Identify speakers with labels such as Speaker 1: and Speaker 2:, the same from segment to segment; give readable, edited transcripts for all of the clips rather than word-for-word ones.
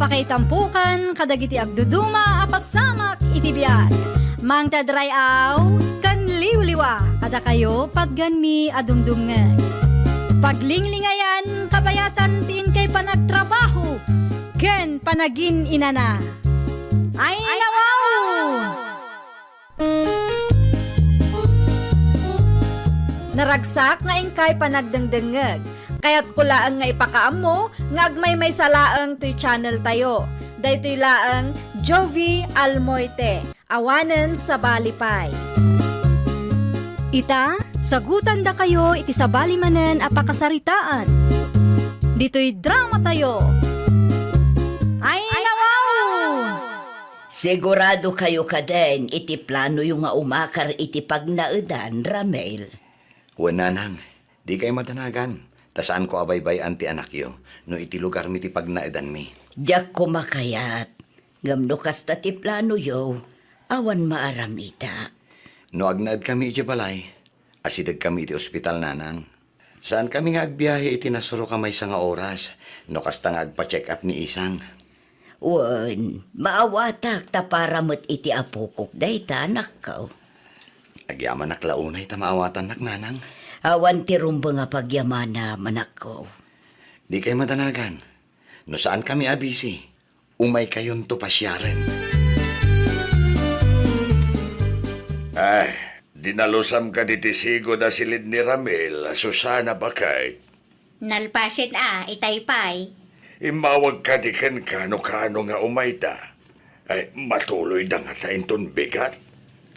Speaker 1: Apakaitampukan, kadagiti agduduma, apasamak, itibiyag. Mang tadrayaw, kan liwliwa, kada kayo, padganmi adumdumngeg. Paglinglingayan, kabayatan tin kay panagtrabaho, ken panagin inana. Ay nawaw! Naragsak nga ingkay panagdengdengeg. Kaya't kulaang nga ipakaam mo, nga agmay salaang to'y channel tayo. Daytoy laang Jovi Almoite, awanen sa balipay. Ita, sagutan da kayo iti sa balimanen apakasaritaan. Dito'y drama tayo. Ay nawaw!
Speaker 2: Sigurado kayo kaden, iti plano yung nga umakar iti pagnaudan, Ramel.
Speaker 3: Wananang, di kayo matanagan. Tasaan ko abaybay anti anak yo, no iti lugar mi ti pagnaidan mi.
Speaker 2: Diyak ko makayat. Ngamno kasta ti plano yo, awan maaramita.
Speaker 3: No agnaad kami iti balay, asidag kami iti ospital nanang. Saan kami nga agbiyahe iti nasuro kamay sa nga oras, no kasta nga agpa-check up ni isang.
Speaker 2: Wan, maawatak ta para mo't iti apukok dayta anak ko.
Speaker 3: Agyaman naklaunay ta maawatan nak nanang.
Speaker 2: Awan ti rumba nga pagyamana manak ko.
Speaker 3: Di kayo matanagan. No saan kami abisi, umay kayon to pasyaren.
Speaker 4: Ay, dinalusam ka ditisigo na silid ni Ramel, Susana Bakay.
Speaker 5: Nalpasin itaypay.
Speaker 4: Imawag ka di kan kano-kano nga umayta. Ay, matuloy da nga tayo ton bigat.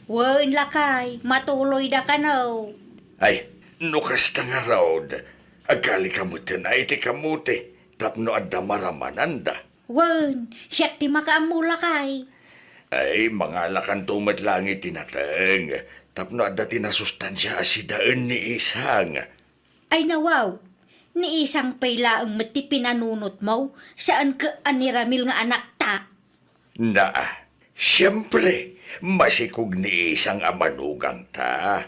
Speaker 5: Wan lakay, matuloy da ka no.
Speaker 4: Ay, nukasta nga raod. Agali kamutin ay iti kamuti. Tapno adda maramananda.
Speaker 5: Wan, siyak ti makaamu lakay.
Speaker 4: Ay, mga lakan tumat lang itinatang. Tapno adda tinasustansya asidaan ni isang.
Speaker 5: Ay nawaw, ni isang payla ang mati pinanunot mo, saan ka aniramil nga anak ta?
Speaker 4: Na, siyempre, masikog ni isang amanugang ta.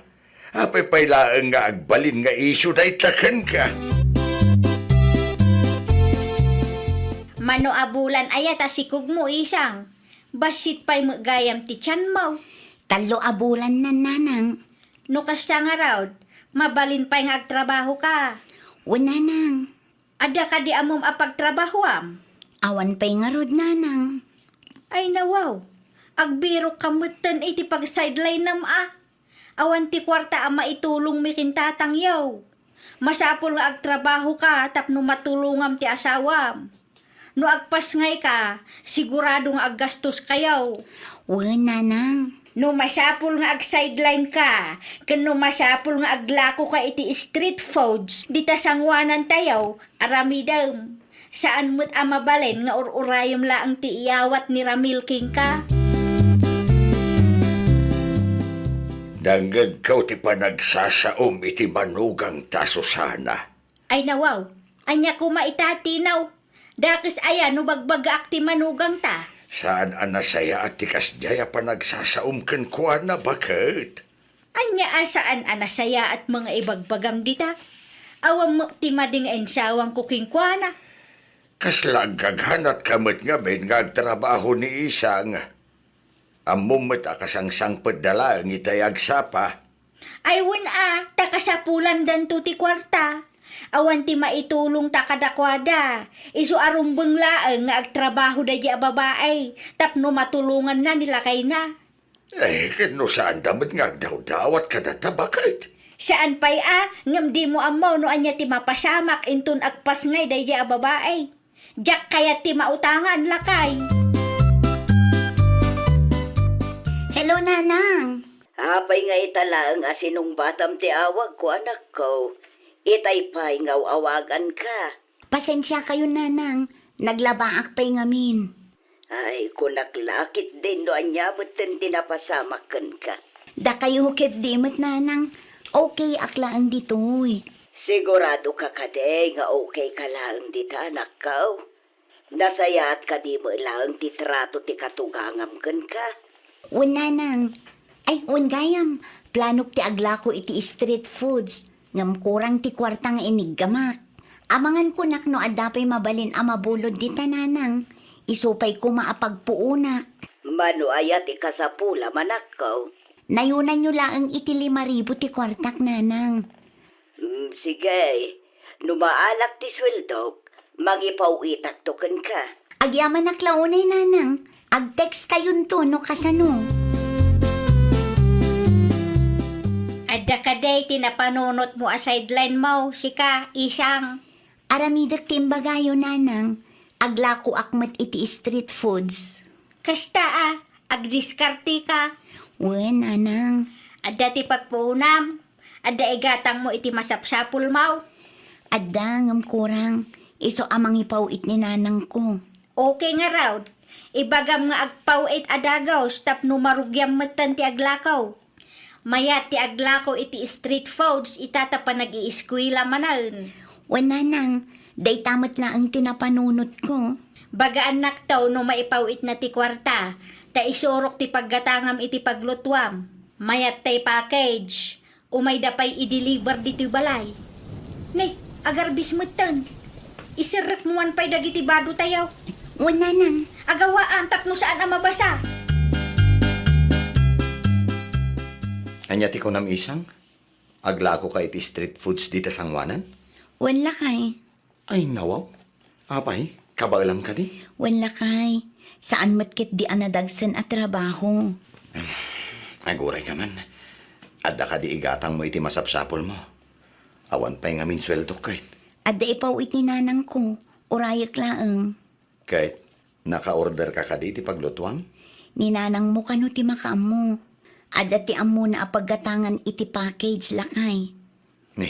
Speaker 4: Apay pailaan nga agbalin nga iso da itakan ka.
Speaker 5: Mano abulan ayat asikog mo isang. Basit pa'y magayam ti tiyan mo.
Speaker 6: Talo abulan na nanang.
Speaker 5: No kasta nga raw, mabalin pa'y nga agtrabaho ka.
Speaker 6: Unanang.
Speaker 5: Ada ka di amom apagtrabahoam.
Speaker 6: Awan pa'y nga rod nanang.
Speaker 5: Ay nawaw, agbiro kamutan iti pag-sideline nam Awan ti kwarta ama itulong mi kintatang yaw. Masapol nga agtrabaho ka tapno matulungam ti asawam. No agpas ngay ka, sigurado nga aggastos kayaw.
Speaker 6: Nanang.
Speaker 5: No masapol nga ag-sideline ka, kano masapol nga aglako ka iti street foods, di ta sangwanan tayaw, arami daw. Saan mo't amabalen nga ururayom laang ti iyawat ni Ramil King ka?
Speaker 4: Danggag kaw ti panagsasaom iti manugang ta, Susana.
Speaker 5: Ay nawaw, anya ko maitatinaw. Dakis aya no bagbaga akti manugang ta.
Speaker 4: Saan anasaya at tikas jaya panagsasaom kan kuha na bakit?
Speaker 5: Anya asaan anasaya at mga ibagbagam dita. Awam mo ti mading ensawang kukingkwana.
Speaker 4: Kaslagaghanat kamot nga ben nga agtrabaho ni isang. Amumot akasangsang padala ang itayag sapa.
Speaker 5: Ay wun takasapulan dan tuti kwarta. Awan ti maitulong ta kadakwada. Isu arumbeng laeng nga agtrabaho da di babae. Tapno matulungan na nila kay na.
Speaker 4: Eh, kano saan damit nga agdaw-dawat ka data bakit?
Speaker 5: Saan pa'y ngam di mo amaw no anya ti mapasamak intun agpas ngay da di babae. Diyak kaya ti mautangan lakay.
Speaker 6: Hello nanang.
Speaker 2: Apay nga italaang asinong batam ti awag ko anak ko. Itay pa'y ngaw awagan ka.
Speaker 6: Pasensya kayo nanang. Naglabaak pa'y ngamin.
Speaker 2: Ay, kunaklakit din do anyabot ten tinapasamakan ka.
Speaker 6: Da kayo hukit dimot nanang. Okay aklaan ditoy.
Speaker 2: Sigurado ka kade nga okay ka lang dita anak ko. Nasayat ka di mo lang ti trato ti katugangam kan ka.
Speaker 6: Nanang. Ay, gayam. Planok ti aglako iti street foods. Ngam kurang ti kwarta nga iniggamak. Amangan ko nak no adapay mabalin amabulod di tananang. Isupay ko maapagpuunak.
Speaker 2: Mano ayat ikasapula manakaw.
Speaker 6: Nayunan nyo laang iti 5,000 ti kwartak, nanang.
Speaker 2: Sige, numaalak ti sweldok, magipawitak token ka.
Speaker 6: Agyaman naklaunay, nanang. Ag-text kayun to, no kasano.
Speaker 5: Adda ka day, tinapanunot mo a sideline mo, sika, isang.
Speaker 6: Aramidak timbagayo, nanang. Aglako akmat iti street foods.
Speaker 5: Kasta agdiskarte ka.
Speaker 6: Wen, nanang.
Speaker 5: Adda ti pagpunam. Adda igatang mo iti masapsapul mo.
Speaker 6: Adda, ngam kurang. Iso amang ipawit ni nanang ko.
Speaker 5: Okay nga raw. Ibagam nga agpawit adagaw, stap numarugyam matan ti aglakaw. Mayat ti aglakaw iti street foods, itata pa nag-iiskwila manan.
Speaker 6: Wen, nanang. Day tamat lang ang tinapanunot ko.
Speaker 5: Bagaan naktaw no maipawit na ti kwarta, ta isurok ti paggatangam iti paglutwam. Mayat tay package, umay dapay i-deliver dito balay. Nay, agarbis matan. Isirek mo man pa'y dagiti bado tayaw.
Speaker 6: Wen, nanang.
Speaker 5: Agawaan tapno saan ang mabasa.
Speaker 3: Anyati ko nam isang? Aglako ka iti street foods dita sangwanan?
Speaker 6: Wen lakay.
Speaker 3: Ay, nawaw. Apay, kabaalam ka di?
Speaker 6: Wen lakay. Saan matkit di anadagsan at trabaho?
Speaker 3: Aguray ka man. Adda ka di igatang mo iti masapsapol mo. Awan pa'y ngamin sweldo kahit.
Speaker 6: Adda ipawit ni nanang ko. Urayak laang.
Speaker 3: Kahit naka-order ka di iti paglutuang?
Speaker 6: Ni nanang mo kano ti makaamo. Adda ti amo na apaggatangan iti package lakay.
Speaker 3: Ni,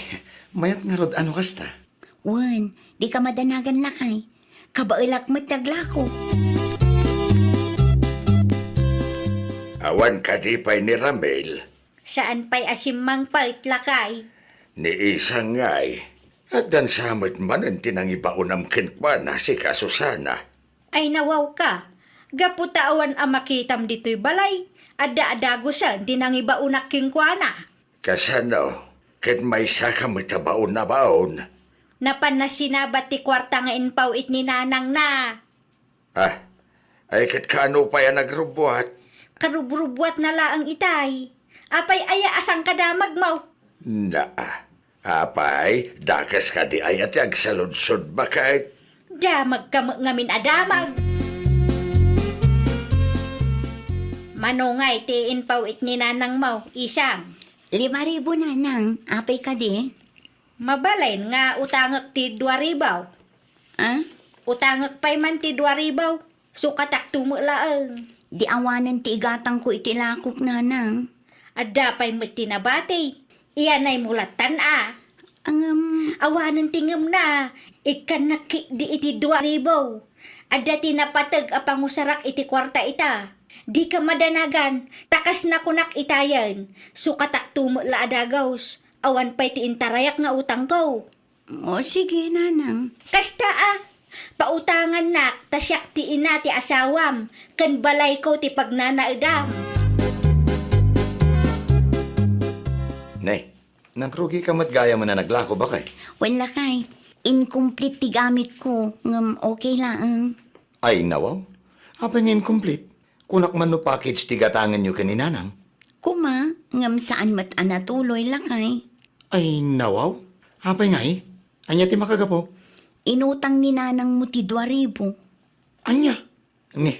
Speaker 3: mayat nga rod ano kasta?
Speaker 6: Wen, di ka madanagan lakay. Kabailak mataglako.
Speaker 4: Awan ka di pa'y ni Ramel,
Speaker 5: Saan pa'y asimang pa'y lakay.
Speaker 4: ni isang ngay. At dan samot man ang tinangibaunam kinkwana si Kasusana.
Speaker 5: Ay nawaw ka. Gaputaawan ang makitam dito'y balay. Adda-adagusan, tinangibaunak kingkwana.
Speaker 4: Kasano, ket may saka matabaon na baon.
Speaker 5: Napan na sinabat ti kwarta nga inpawit ni nanang na.
Speaker 4: Ah, ay ket kano pa yan nagrubuat?
Speaker 5: Karubrubwat na laang itay. Apay aya asang kadamag mo.
Speaker 4: Na, apay, dakas ka di ay at agsaludsod ba kahit?
Speaker 5: Damag ka ngamin adamag. Manungay ti inpawit ni nanang mo, isang.
Speaker 6: 5,000 nanang. Apay ka di?
Speaker 5: Mabalay nga utangak ti 2,000.
Speaker 6: Ah?
Speaker 5: Utangak pa'y man ti 2,000. Sukatak tumulaang.
Speaker 6: Di awanan ti igatang ko iti lakok, nanang.
Speaker 5: Adda pa'y matinabati. Iyanay mulatan Awanan tingam na. Ikan naki di iti 2,000. Adda tinapatag apangusarak iti kwarta ita. Di ka madanagan. Takas na kunak itayan. Sukatak tumula adagaws. Awan pa'y ti intarayak nga utang ko.
Speaker 6: O sige, nanang.
Speaker 5: Kasta pautangan nak, tasyak ti ina ti asawam, kan balay ko ti pagnanaedam.
Speaker 3: Nay, nagrugi ka mat gaya mo na naglako ba kay?
Speaker 6: Wen lakay. Incomplete ti gamit ko. Ngam okay laang.
Speaker 3: Ay, nawaw. Apay nga incomplete. Kunak man no package ti gatangan nyo kaninanang.
Speaker 6: Kuma, ngam saan mat anatuloy lakay.
Speaker 3: Ay, nawaw. Apay nga eh. Anya ti makagapo.
Speaker 6: Inutang ni nanang mo ti 2,000.
Speaker 3: Anya? Ni,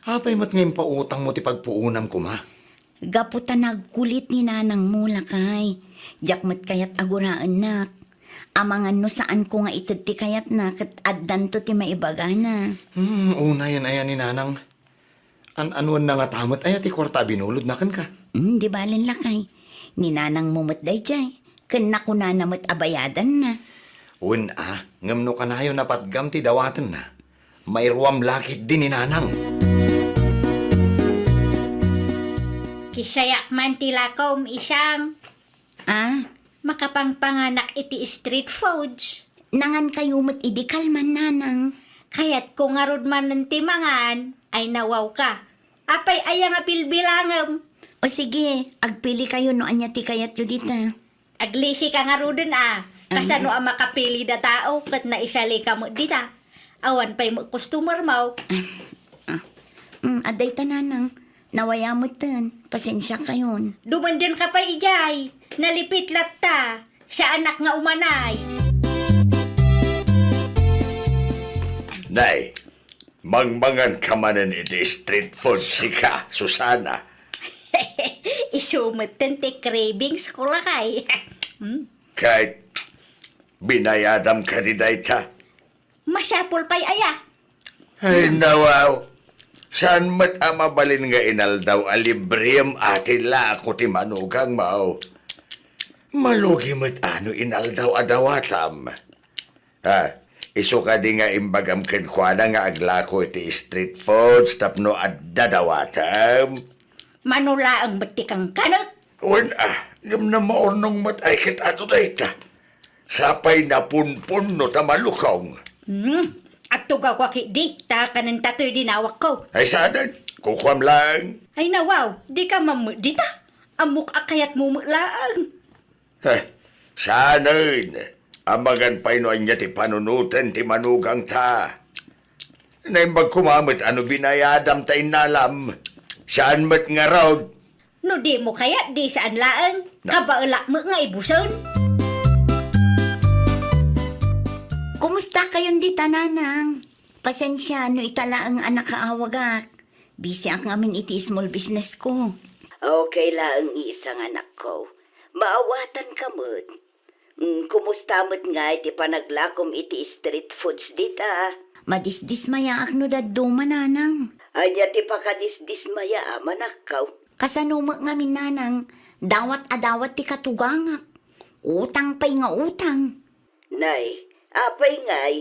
Speaker 3: apay mat ngayon pautang mo ti pagpuunam ko ma.
Speaker 6: Gaputa nagkulit ni nanang mo lakay. Jakmat kayat aguraan nak. Amangan no saan ko nga itad ti kayat nak at addan to ti maibaga na.
Speaker 3: Una yan ayan ni nanang. Anuan na nga tamot ay ti kwarta binulod na kan ka.
Speaker 6: Di balin lakay. Ni nanang mo mat dayjay. Ken na ko na namat abayadan na.
Speaker 3: Ngam no kanayo napatgam ti dawatan na. May ruwam lakit din ni nanang.
Speaker 5: Kisayak man ti lakom isang,
Speaker 6: Ah,
Speaker 5: makapangpanganak iti street foods.
Speaker 6: nangan kayo mat idikal man nanang.
Speaker 5: Kaya't kung arod man ng timangan, ay nawaw ka. Apay aya nga pilbilangam.
Speaker 6: O sige, agpili kayo no anya ti kayat yu dita.
Speaker 5: Aglisi ka nga rodon Kasano ang makapili da tao kat na isali ka mo dita. Awan pa'y mo customer mo.
Speaker 6: Aday tananang. Nawaya mo tan. Pasensya kayon.
Speaker 5: Dumandyan ka pa ijay. Nalipit latta. Sa anak nga umanay.
Speaker 4: Nay, mangmangan ka manan iti street food sika, Susana.
Speaker 5: Isumatan ti cravings ko lakay.
Speaker 4: Kahit binayadam ka di dayta.
Speaker 5: Masyapol pa'y aya.
Speaker 4: Ay, nawaw. Saan mat amabalin nga inaldaw alibriyam atin la ako ti manugang mao. Malugi mat ano inaldaw adawatam. Iso ka di nga imbagam kenkwana nga aglako iti street foods tapno at dadawatam.
Speaker 5: Manula ang batikang kanot.
Speaker 4: Wan ngam na maornong mat ay kit ato dayta. Sapay na punpun no tamalukong.
Speaker 5: At tugaw ko di, ta kanan tatoy dinawak ko.
Speaker 4: Ay saanan, kukwam lang.
Speaker 5: Ay nawaw, di ka mamudita. Amok akayat mo mulaang.
Speaker 4: Saanan, amagan pa ino niya ti panunutan ti manugang ta. Naimbag kumamit ano binayadam ta inalam. Saan mat nga raw?
Speaker 5: No di mo kaya di saan laang. Kabaala mo nga ibuson.
Speaker 6: Kumusta kayon di tananang? Pasensya no itala ang anak kaawagak. Busy ak ngamin iti small business ko.
Speaker 2: Okay lang isang anak ko. Maawatan ka mo't. Kumusta mo't nga iti panaglakom iti street foods dita?
Speaker 6: Madisdismaya ak no daddo mananang.
Speaker 2: Anya ti pakadisdismaya manakaw.
Speaker 6: Kasanumak ngamin nanang, dawat adawat ti katugangak. Utang pa'y nga utang.
Speaker 2: Nay, apay ngay.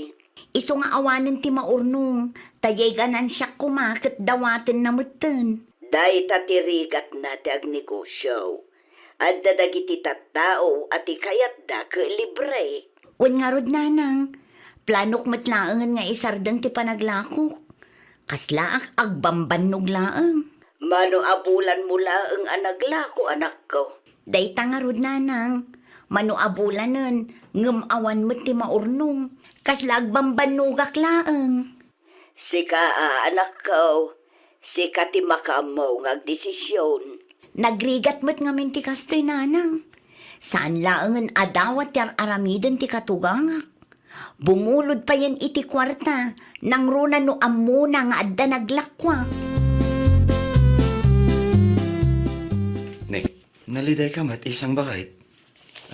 Speaker 6: Iso nga awanan ti maurnong, tayay ganan siya kumakit dawatin na mutan.
Speaker 2: Day tatirigat na ti agnegosyo. At dadagiti tattao at ikayat da ke libre.
Speaker 6: Wan nga rod nanang, planok matlaangan nga isardang ti panaglakok. Kaslaak agbambanog laang.
Speaker 2: Mano abulan mula ang anaglako anak ko.
Speaker 6: Dayta nga rod nanang, manuabulanan, ngem awan mo ti maurnong, kaslag bambanugak laang.
Speaker 2: Sika anak ko. Sika ti makamaw ng desisyon.
Speaker 6: Nagrigat mo't ngamin ti kastoy nanang. Saan laangan adawat ti aramidan ti katugangak. Bumulod pa yan iti kwarta, nang runa no amuna nga adda naglakwa.
Speaker 3: Ne, naliday ka mat isang bakit.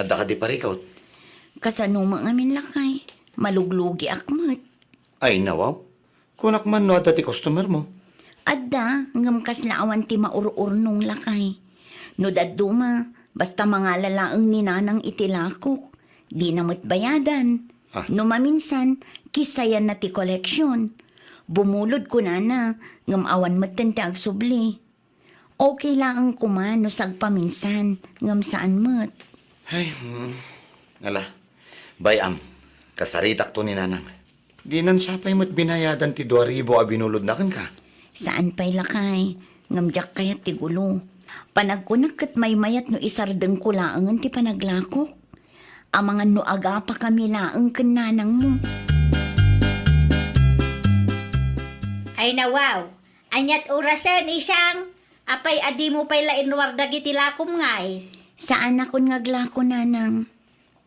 Speaker 3: Adda ka di parikot.
Speaker 6: Kasanuma ngamin lakay, maluglugi akmat.
Speaker 3: Ay nawaw. Kunak man no adda ti customer mo.
Speaker 6: Adda, ngam kaslaawan ti maururnong lakay. No daduma, basta mga lalaang ninanang itilakok, di namot bayadan. No maminsan, kisayan na ti koleksyon. Bumulod ko na ngam awan maten ti agsubli. Okay lang ang kuman no sagpaminsan, ngam saan mat.
Speaker 3: Ay, ala. Bayam, kasaritak to ni nanang. Di nan sapay mo't binayadan ti 2,000 a binulod na kan ka.
Speaker 6: Saan pa'y lakay, ngam jak kayat ti gulo. Panagkunak kat may mayat no isardeng ko laangan ti panaglakok. Amangan no aga pa kami laang kananang mo.
Speaker 5: Ay nawaw, anyat orasan isang. Apay adi mo pa'y lainwar dagiti lakom ngay.
Speaker 6: Saan ako ngaglako nanang?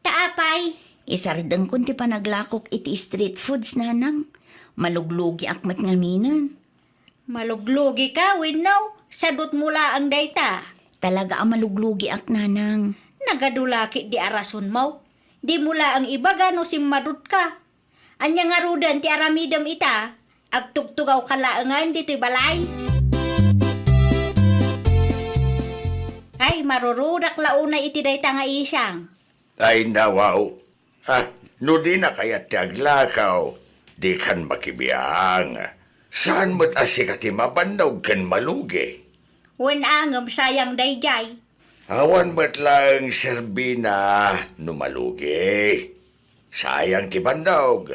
Speaker 5: Taapay.
Speaker 6: Isardeng kun ti panaglakok iti street foods nanang. Maluglugi akmat ngaminan.
Speaker 5: Maluglugi ka, winaw. Sadot mula ang dayta.
Speaker 6: Talaga ang maluglugi ak nanang.
Speaker 5: Nagadulaki di arason mo. Di mula ang ibaga no simmadut ka. Anya nga rudan ti aramidam ita. Agtugtugaw kalaangan dito'y balay. Ay, marurudak launa iti dayta nga isang.
Speaker 4: Ay nawaw. No di na kaya ti aglakaw. Di kan makibiyang. Saan mo't asikati mabandaw kan malugi?
Speaker 5: Wen angam sayang dayjay.
Speaker 4: Awan mo't lang serbina no malugi. Sayang ti bandawg.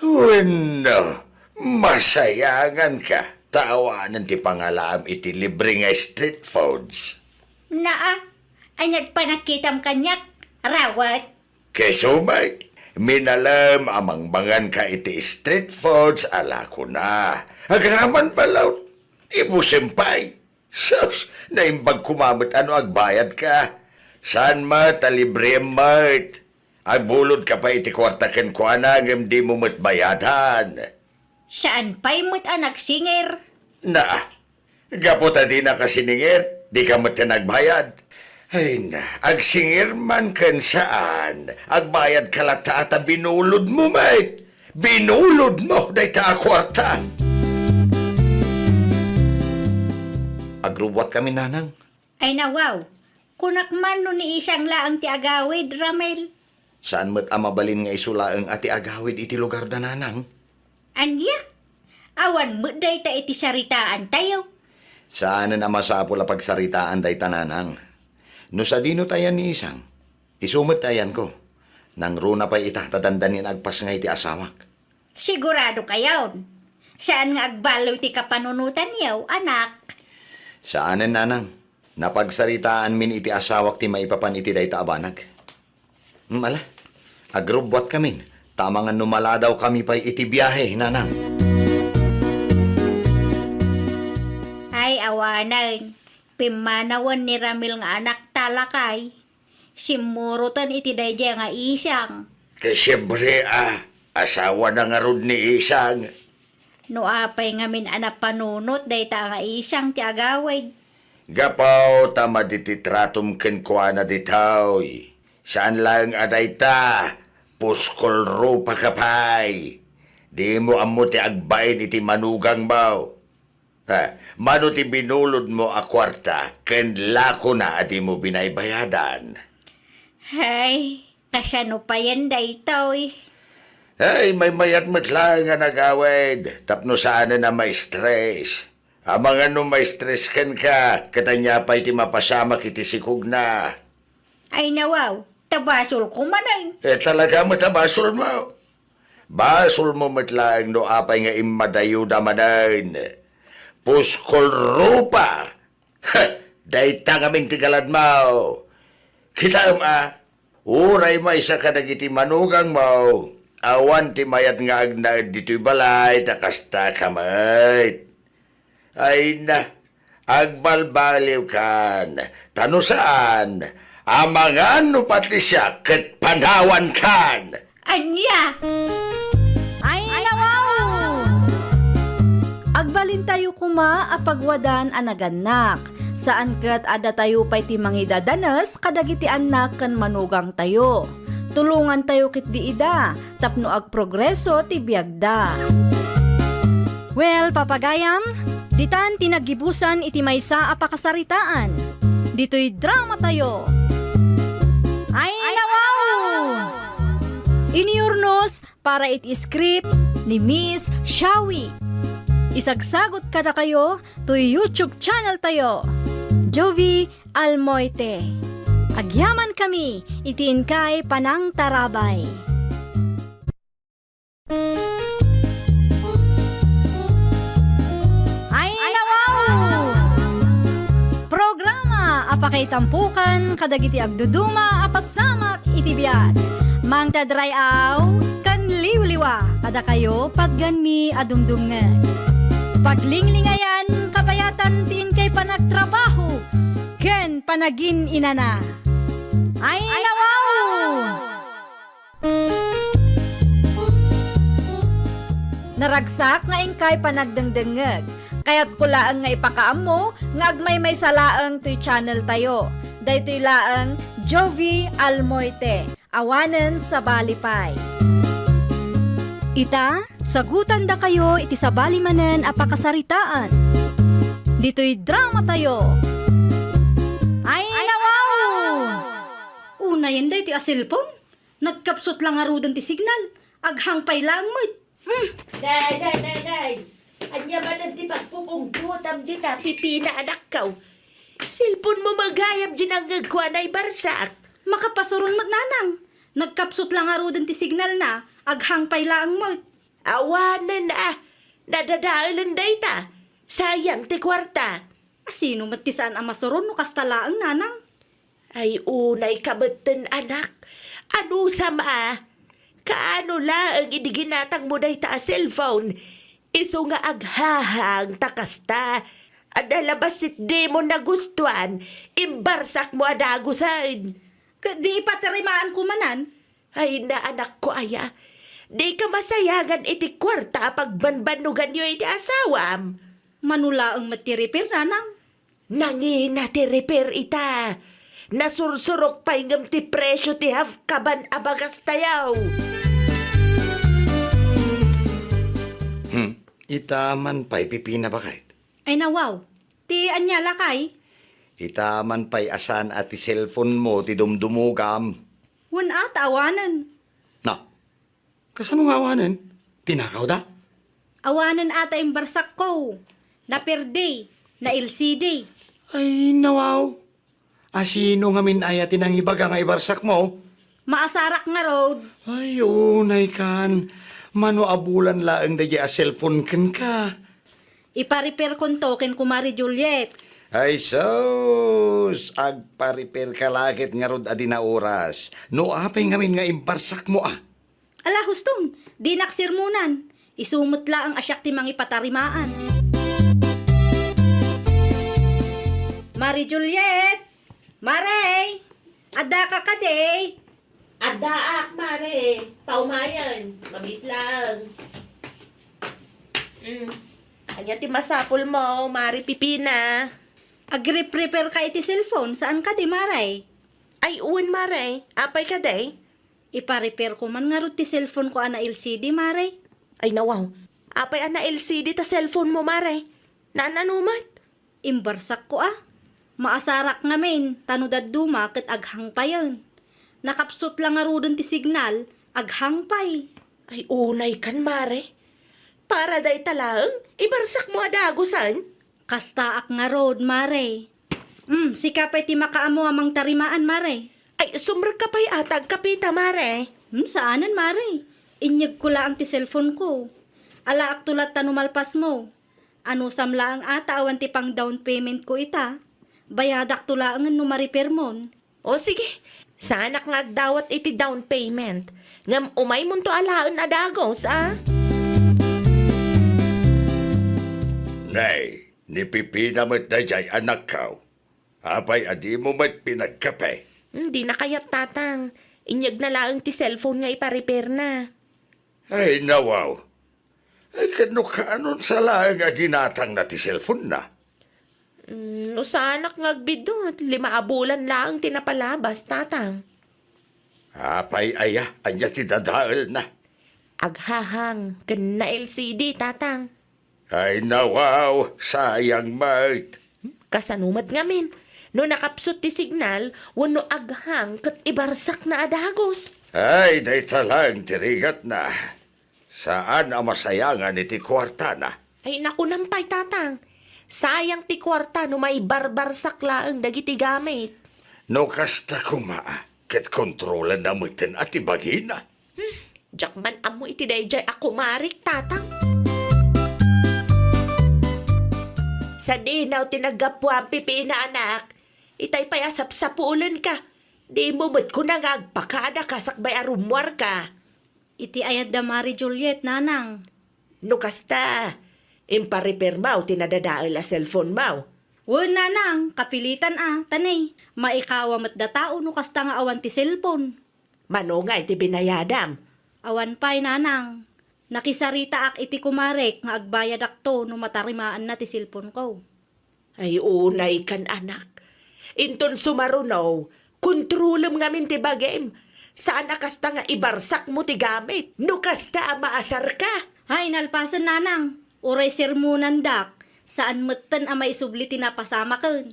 Speaker 4: Bueno, masayangan ka. Tawanan ti pangalam iti libre nga street foods.
Speaker 5: Naa, anyat pa nakitam kanyak. Rawat.
Speaker 4: Kesumay, Minalam amang bangan ka iti street foods ala ko na. Agraman balaw, ibusimpay. Sus, naimbag kumamot ano agbayad ka. Saan mat, alibre mat. Agbulod ka pa iti kwarta ken ko anagem di mo matbayadan.
Speaker 5: Saan pa'y mo't anak singer?
Speaker 4: Na, gaputa di na kasiningir, di ka mat ka nagbayad. Ay na, agsingir man kan saan, agbayad ka lata at binulod mo, mate. Binulod mo, day ta kwarta.
Speaker 3: Agruwat kami, nanang.
Speaker 5: Ay nawaw, kunakman no ni isang laang ti agawid, Ramel.
Speaker 3: Saan mo't amabalin nga isulaang ati agawid iti lugar da, nanang?
Speaker 5: Anya? Awan mo day ta iti saritaan tayo.
Speaker 3: Saan na masapula pagsaritaan day tananang? No sa dino tayan ni isang, isumot tayan ko. Nang runa pa itatadandanin agpas nga iti asawak.
Speaker 5: Sigurado kayaon. Saan nga agbalaw ti kapanunutan yaw, anak?
Speaker 3: Saanan, nanang? Napagsaritaan min iti asawak ti maipapan iti day taabanag. Ala, agrubwat kami. Tamangan numala daw kami pa iti biyahe, nanang.
Speaker 5: Ay awanan, pimanawan ni Ramil nga anak talakay. Simurutan iti dayjay nga isang.
Speaker 4: Kay siyempre asawa na nga rod ni isang.
Speaker 5: No apay ngamin anak panunot day ta nga isang ti agawid.
Speaker 4: Gapaw tama dititratum ken kuana ditaw. Saan lang aday ta? Puskol ro pa kapay. Di mo amo ti agbayin iti manugang mo. Mano ti binulod mo a kwarta, ken lako na adi mo binaybayadan.
Speaker 5: Hay, kasano pa yan day toy.
Speaker 4: Ay, may mayat matlang nga nagawid. Tapno sana na may stress. Amang ano may stress ken ka, katanya pa iti mapasama kiti sikog na.
Speaker 5: Ay nawaw, tabasol ko manay.
Speaker 4: Talaga matabasol mo. Basol mo matlang no apay nga imadayuda manan. Puskol rupa. Day tangaming tigalad mo. Kita uray may isa ka nagiti manugang mo. Awan ti mayat nga agnaad dito'y balay, takasta kamay. Ay na, agbalbaliw kan. Tano saan? Amangan no pati siya, ket panawan kan.
Speaker 5: Anya!
Speaker 1: Ay, nawaw! Agbalin tayo kuma apagwadan anaganak. Saan kat ada tayo pa'y ti mangidadanas kadagiti anak kan manugang tayo. Tulungan tayo kit di ida, tapno ag progreso ti biagda. Well, papagayam, ditan tinagibusan iti maysa apakasaritaan. Dito'y drama tayo. Ay, nawaw! Iniurnos para iti script ni Miss Shawi. Isagsagot kada kayo to YouTube channel tayo. Jovi Almoite. Agyaman kami, itiin kay Panang Tarabay. Ay, nawaw! Programa, apakay tampukan, kadagiti agduduma, apasamak, itibiyat. Mang tadray aw, kan liwliwa, kada kayo, pagganmi adumdungan. Paglinglingayan, kabayatan, tiin kay panagtrabaho, ken panagin inana. Ay, nawaw! Naragsak nga ingkay panagdengdengeg. Kaya't kulaang nga ipakaam mo, nga agmay may salaang to'y channel tayo. Daytoy laang Jovi Almoite, awanen sa Balipay. Ita, sagutan da kayo iti sa balimanen apakasaritaan. Dito'y drama tayo. Ay, nawaw!
Speaker 5: Una yan day ti asilpon. Nagkapsot lang arudan ti signal. Aghangpay lang mo.
Speaker 7: Day. Anya ba na di pagpupungtutam di ta pipina anak kaw. Silpon mo magayam din ang gagwanay barsak.
Speaker 5: Makapasurong magnanang. Nagkapsot lang arudan ti signal na. Aghangpay lang mo.
Speaker 7: Awanan na. Nadadaalan day ta. Sayang ti kwarta.
Speaker 5: Sino matisaan ang masuron no kastalaang nanang?
Speaker 7: Ay unay kabatan anak. Ano sama? Kaano la ang idiginatang mo day ta cellphone? Iso nga aghahang takasta. Adalabasit di mo nagustuhan, imbarsak mo adagusan.
Speaker 5: Di ipatarimaan ko manan.
Speaker 7: Ay na anak ko aya, di ka masayagan iti kwarta pagbanbanugan nyo iti asawam.
Speaker 5: Manula ang matiripir, nanang.
Speaker 7: Nangina ti repair ita. Nasursurok pa ingam ti presyo ti half kaban abagas tayaw.
Speaker 3: Itaman pa'y pipina ba kahit?
Speaker 5: Ay nawaw. Ti anya lakay.
Speaker 3: Itaman pa'y asan at ti cellphone mo ti dumdumugam.
Speaker 5: Wan at awanan.
Speaker 3: Na, kasano nga awanan? Tinakaw da?
Speaker 5: Awanan ata yung barsak ko. Na per day. Na LCD.
Speaker 3: Ay, nawaw. Asino nga min ayatin ang ibaga nga ibarsak mo?
Speaker 5: Maasarak nga road.
Speaker 3: Ay, unay kan. Mano abulan laang da a cellphone kan ka.
Speaker 5: Iparipir kon token ko Mari Juliet.
Speaker 3: Ay, sos. Agpa-repair ka lagit nga rod adi na oras. No, apay ngamin nga imbarsak mo ah.
Speaker 5: Ala huston, di naksirmunan. Isumot la ang asyak ti mga ipatarimaan. Mari Juliet! Maray! Ada ka kaday!
Speaker 7: Adaak, mare. Paumayan. Mabit lang. Anya ti masapol mo, mare pipina.
Speaker 5: Agrip-repair ka iti cellphone, saan ka di maray?
Speaker 7: Ay, uwan, mare. Apay ka day?
Speaker 5: Ipa-repair ko man nga ro ti cellphone ko ana LCD maray.
Speaker 7: Ay, nawaw. Apay ana LCD ta cellphone mo, mare. Nananumat?
Speaker 5: Imbarsak ko ah. Maasarak nga men, tanudad duma ket aghang pa yun. Nakapsot lang nga rudon ti signal, aghang pay.
Speaker 7: Ay, unay kan, mare. Para day talaang, ibarsak mo adagusan.
Speaker 5: Kastaak nga road, mare. Sikapay ti makaamo amang tarimaan, mare.
Speaker 7: Ay, sumrag ka pa'y atag kapita, mare.
Speaker 5: Saanan, mare? Inyag ko lang ti cellphone ko. Ala aktulat tanumalpas mo. Ano samla ang ata awan ti pang down payment ko ita. Bayadak tula ang numariper mon.
Speaker 7: O sige, sana nga agdawat iti down payment. Ngam umay mo to alaan adagos, ah?
Speaker 4: Nay, ni pipina mo't dayay anak ka. Apay adi mo mo't pinagkape.
Speaker 7: Hindi na kayat tatang. Inyag na lang ti cellphone nga ipa-repair na.
Speaker 4: Ay, nawaw. Ay, kano ka anon sa laang nga ginatang na ti cellphone na?
Speaker 7: No sana nga agbidot, 5 abulan lang tinapalabas, tatang.
Speaker 4: Apay aya, anya ti dadaal na.
Speaker 7: Aghahang, kan na LCD, tatang.
Speaker 4: Ay, nawaw, sayang mart.
Speaker 7: Kasanumat nga min. No nakapsot ti signal, wano aghang kat ibarsak na adagos.
Speaker 4: Ay, day talang tirigat na. Saan ang masayangan iti kwarta na?
Speaker 7: Ay naku nampay, tatang. Sayang ti kwarta no may barbarsak laang dagiti gamit.
Speaker 4: No kasta kumaa, ket kontrolan na mutin at ibagina.
Speaker 7: Jakman amo iti dayjay ako marik, tatang. Sa dinaw tinagapwa pipina anak, itay payasap sa puulan ka. Di mo mo't kunangagpakada kasakbay arumwar ka.
Speaker 5: Iti ayad da Mari Juliet, nanang.
Speaker 7: No kasta, impa-repair mau tinadadaal a cellphone mau.
Speaker 5: Wan nanang, kapilitan tanay. Maikawa mat da tao no kasta nga awan ti cellphone.
Speaker 7: Mano nga iti binayadam.
Speaker 5: Awan pay nanang. Nakisarita ak iti kumarek nga agbayad akto no matarimaan na ti cellphone ko.
Speaker 7: Ay unay kan anak. Inton sumarunaw, kontrolem ngamin ti bagem. Saan kasta nga ibarsak mo ti gamit? No kasta maasar ka.
Speaker 5: Hay, nalpasan nanang. Uray sermunan dak. Saan matan ama isubli tinapasama kan.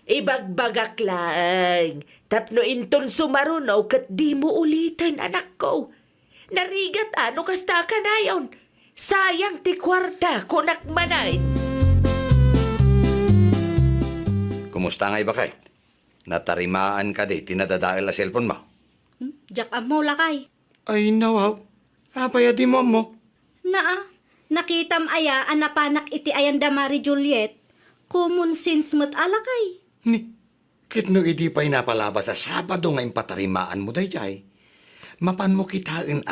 Speaker 7: Ibagbagak lang. Tapno inton sumarunaw kat di mo ulitan anak ko. Narigat ano kasta ka na yon. Sayang ti kwarta kunak manay.
Speaker 3: Kumusta nga iba kay? Natarimaan ka di, tinadadaal la cellphone mo.
Speaker 5: Jak mo lakay.
Speaker 3: Ay, nawaw. Apay adi mo mo.
Speaker 5: Naa, nakitam aya anapanak iti ayan da Mari Juliet. Common sense mat alakay.
Speaker 3: Ni, kitno idi pa'y napalabas sa Sabado nga impatarimaan mo dayjay. Mapan mo kitain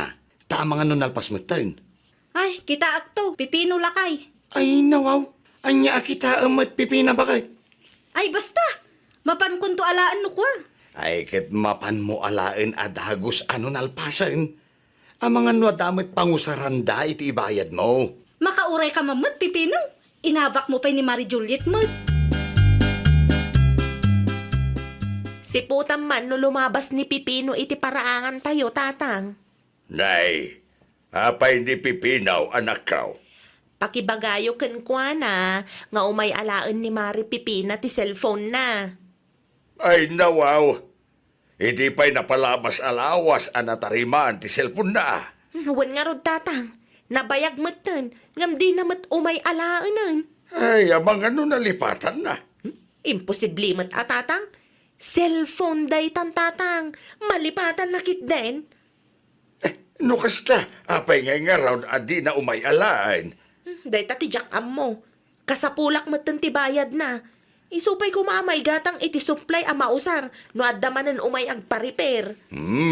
Speaker 3: Ta mga nunalpas mo taon.
Speaker 5: Ay, kita akto, pipino lakay.
Speaker 3: Ay, nawaw. Anya kita amat pipina bakit?
Speaker 5: Ay, basta. Mapan kunto alaan no kwa.
Speaker 3: Ay, ket mapan mo alaen adagos ano nalpasan. Ang mga nuadamit pangusaranda iti ibayad mo.
Speaker 5: Makauray ka mamut, pipino. Inabak mo pa ni Marie Juliet mo.
Speaker 7: Si putam man no lumabas ni Pipino iti paraangan tayo, tatang.
Speaker 4: Nay, apay ni Pipinaw, anak kaw.
Speaker 7: Pakibagayo ken kwa na, nga umay alaan ni Mari Pipina ti cellphone na.
Speaker 4: Ay, nawaw. Hindi pa'y napalabas alawas anatariman ti cellphone na.
Speaker 7: Wan nga rod, tatang. Nabayag matan, ngam di namat umay alaanan.
Speaker 4: Ay, amang ano nalipatan na.
Speaker 7: Imposible mat tatang. Cellphone day tan tatang. Malipatan na kit din.
Speaker 4: No kasta, apay ngay nga raw adi na umay alain.
Speaker 7: Day tatijak am mo. Kasapulak matan ti bayad na. Isupay ko maamay gatang iti supply a mausar no addamanan umay agpa-repair.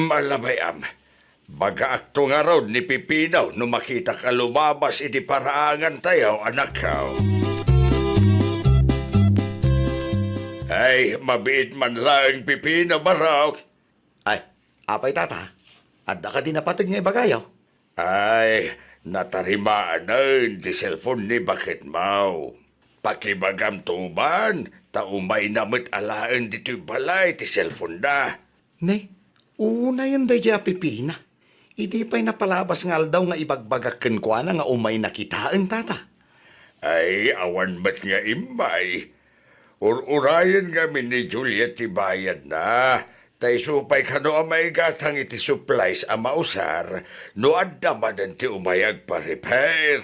Speaker 4: Alabay am. Baga akto nga raw ni Pipinaw no makita ka lumabas iti paraangan tayo, anak kaw. Ay, mabiit man lang Pipinaw baraw.
Speaker 3: Ay, apay tata. Adda ka din napatag nga ibagayaw.
Speaker 4: Ay, natarimaan na di cellphone ni Bakit Mau. Pakibagam tuban, taumay namit alaan dito'y balay ti cellphone na.
Speaker 3: Nay, una yan day ja pipina. Idi pa'y napalabas nga aldaw nga ibagbagaken ko na nga umay nakitaan tata.
Speaker 4: Ay, awan ba't nga imbay. Urayan kami ni Juliet ti bayad na. Tay supay ka no amay gatang iti supplies a mausar, no adamanan ti umayag pa-repair.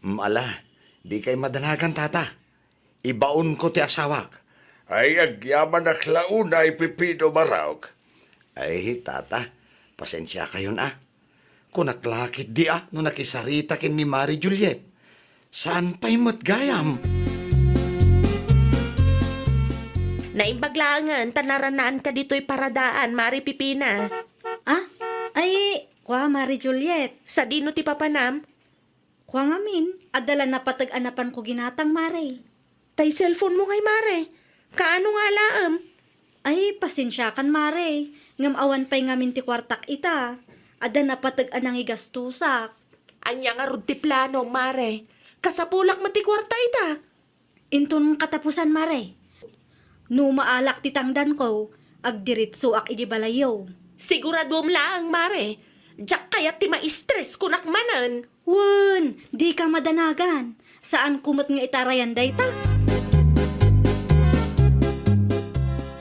Speaker 3: Ala, di kay madanagan tata. Ibaon ko ti asawak.
Speaker 4: Ay, agyaman na klaunay Pipino Marawg.
Speaker 3: Ay, tata, pasensya kayo na. Kung naklakit di no nakisarita kin ni Marie Juliet. Saan pa'y matgayam?
Speaker 7: Naimbaglangan, tanaranaan ka dito'y paradaan, Mari Pipina.
Speaker 5: Ah? Ay, kwa Marie Juliet.
Speaker 7: Sa dino ti papanam,
Speaker 5: Kwa ngamin, adala na patag-anapan ko ginatang Mare.
Speaker 7: tay cellphone mo kay Mare. Kaano nga laam?
Speaker 5: Ay, pasensya kan Mare. Ngam awan pa'y ngamin ti kwartak ita. Ada na patag-anang igastusak.
Speaker 7: Anya nga rod ti plano, Mare. Kasapulak mati kwarta ita.
Speaker 5: Inton katapusan Mare. No maalak ti tangdan ko, agdiritso ak idibalayo.
Speaker 7: Sigurado lang, Mare. Diyak kaya ti ma-stress kunak manan.
Speaker 5: Wen, di ka madanagan. Saan kumot nga itarayan dayta?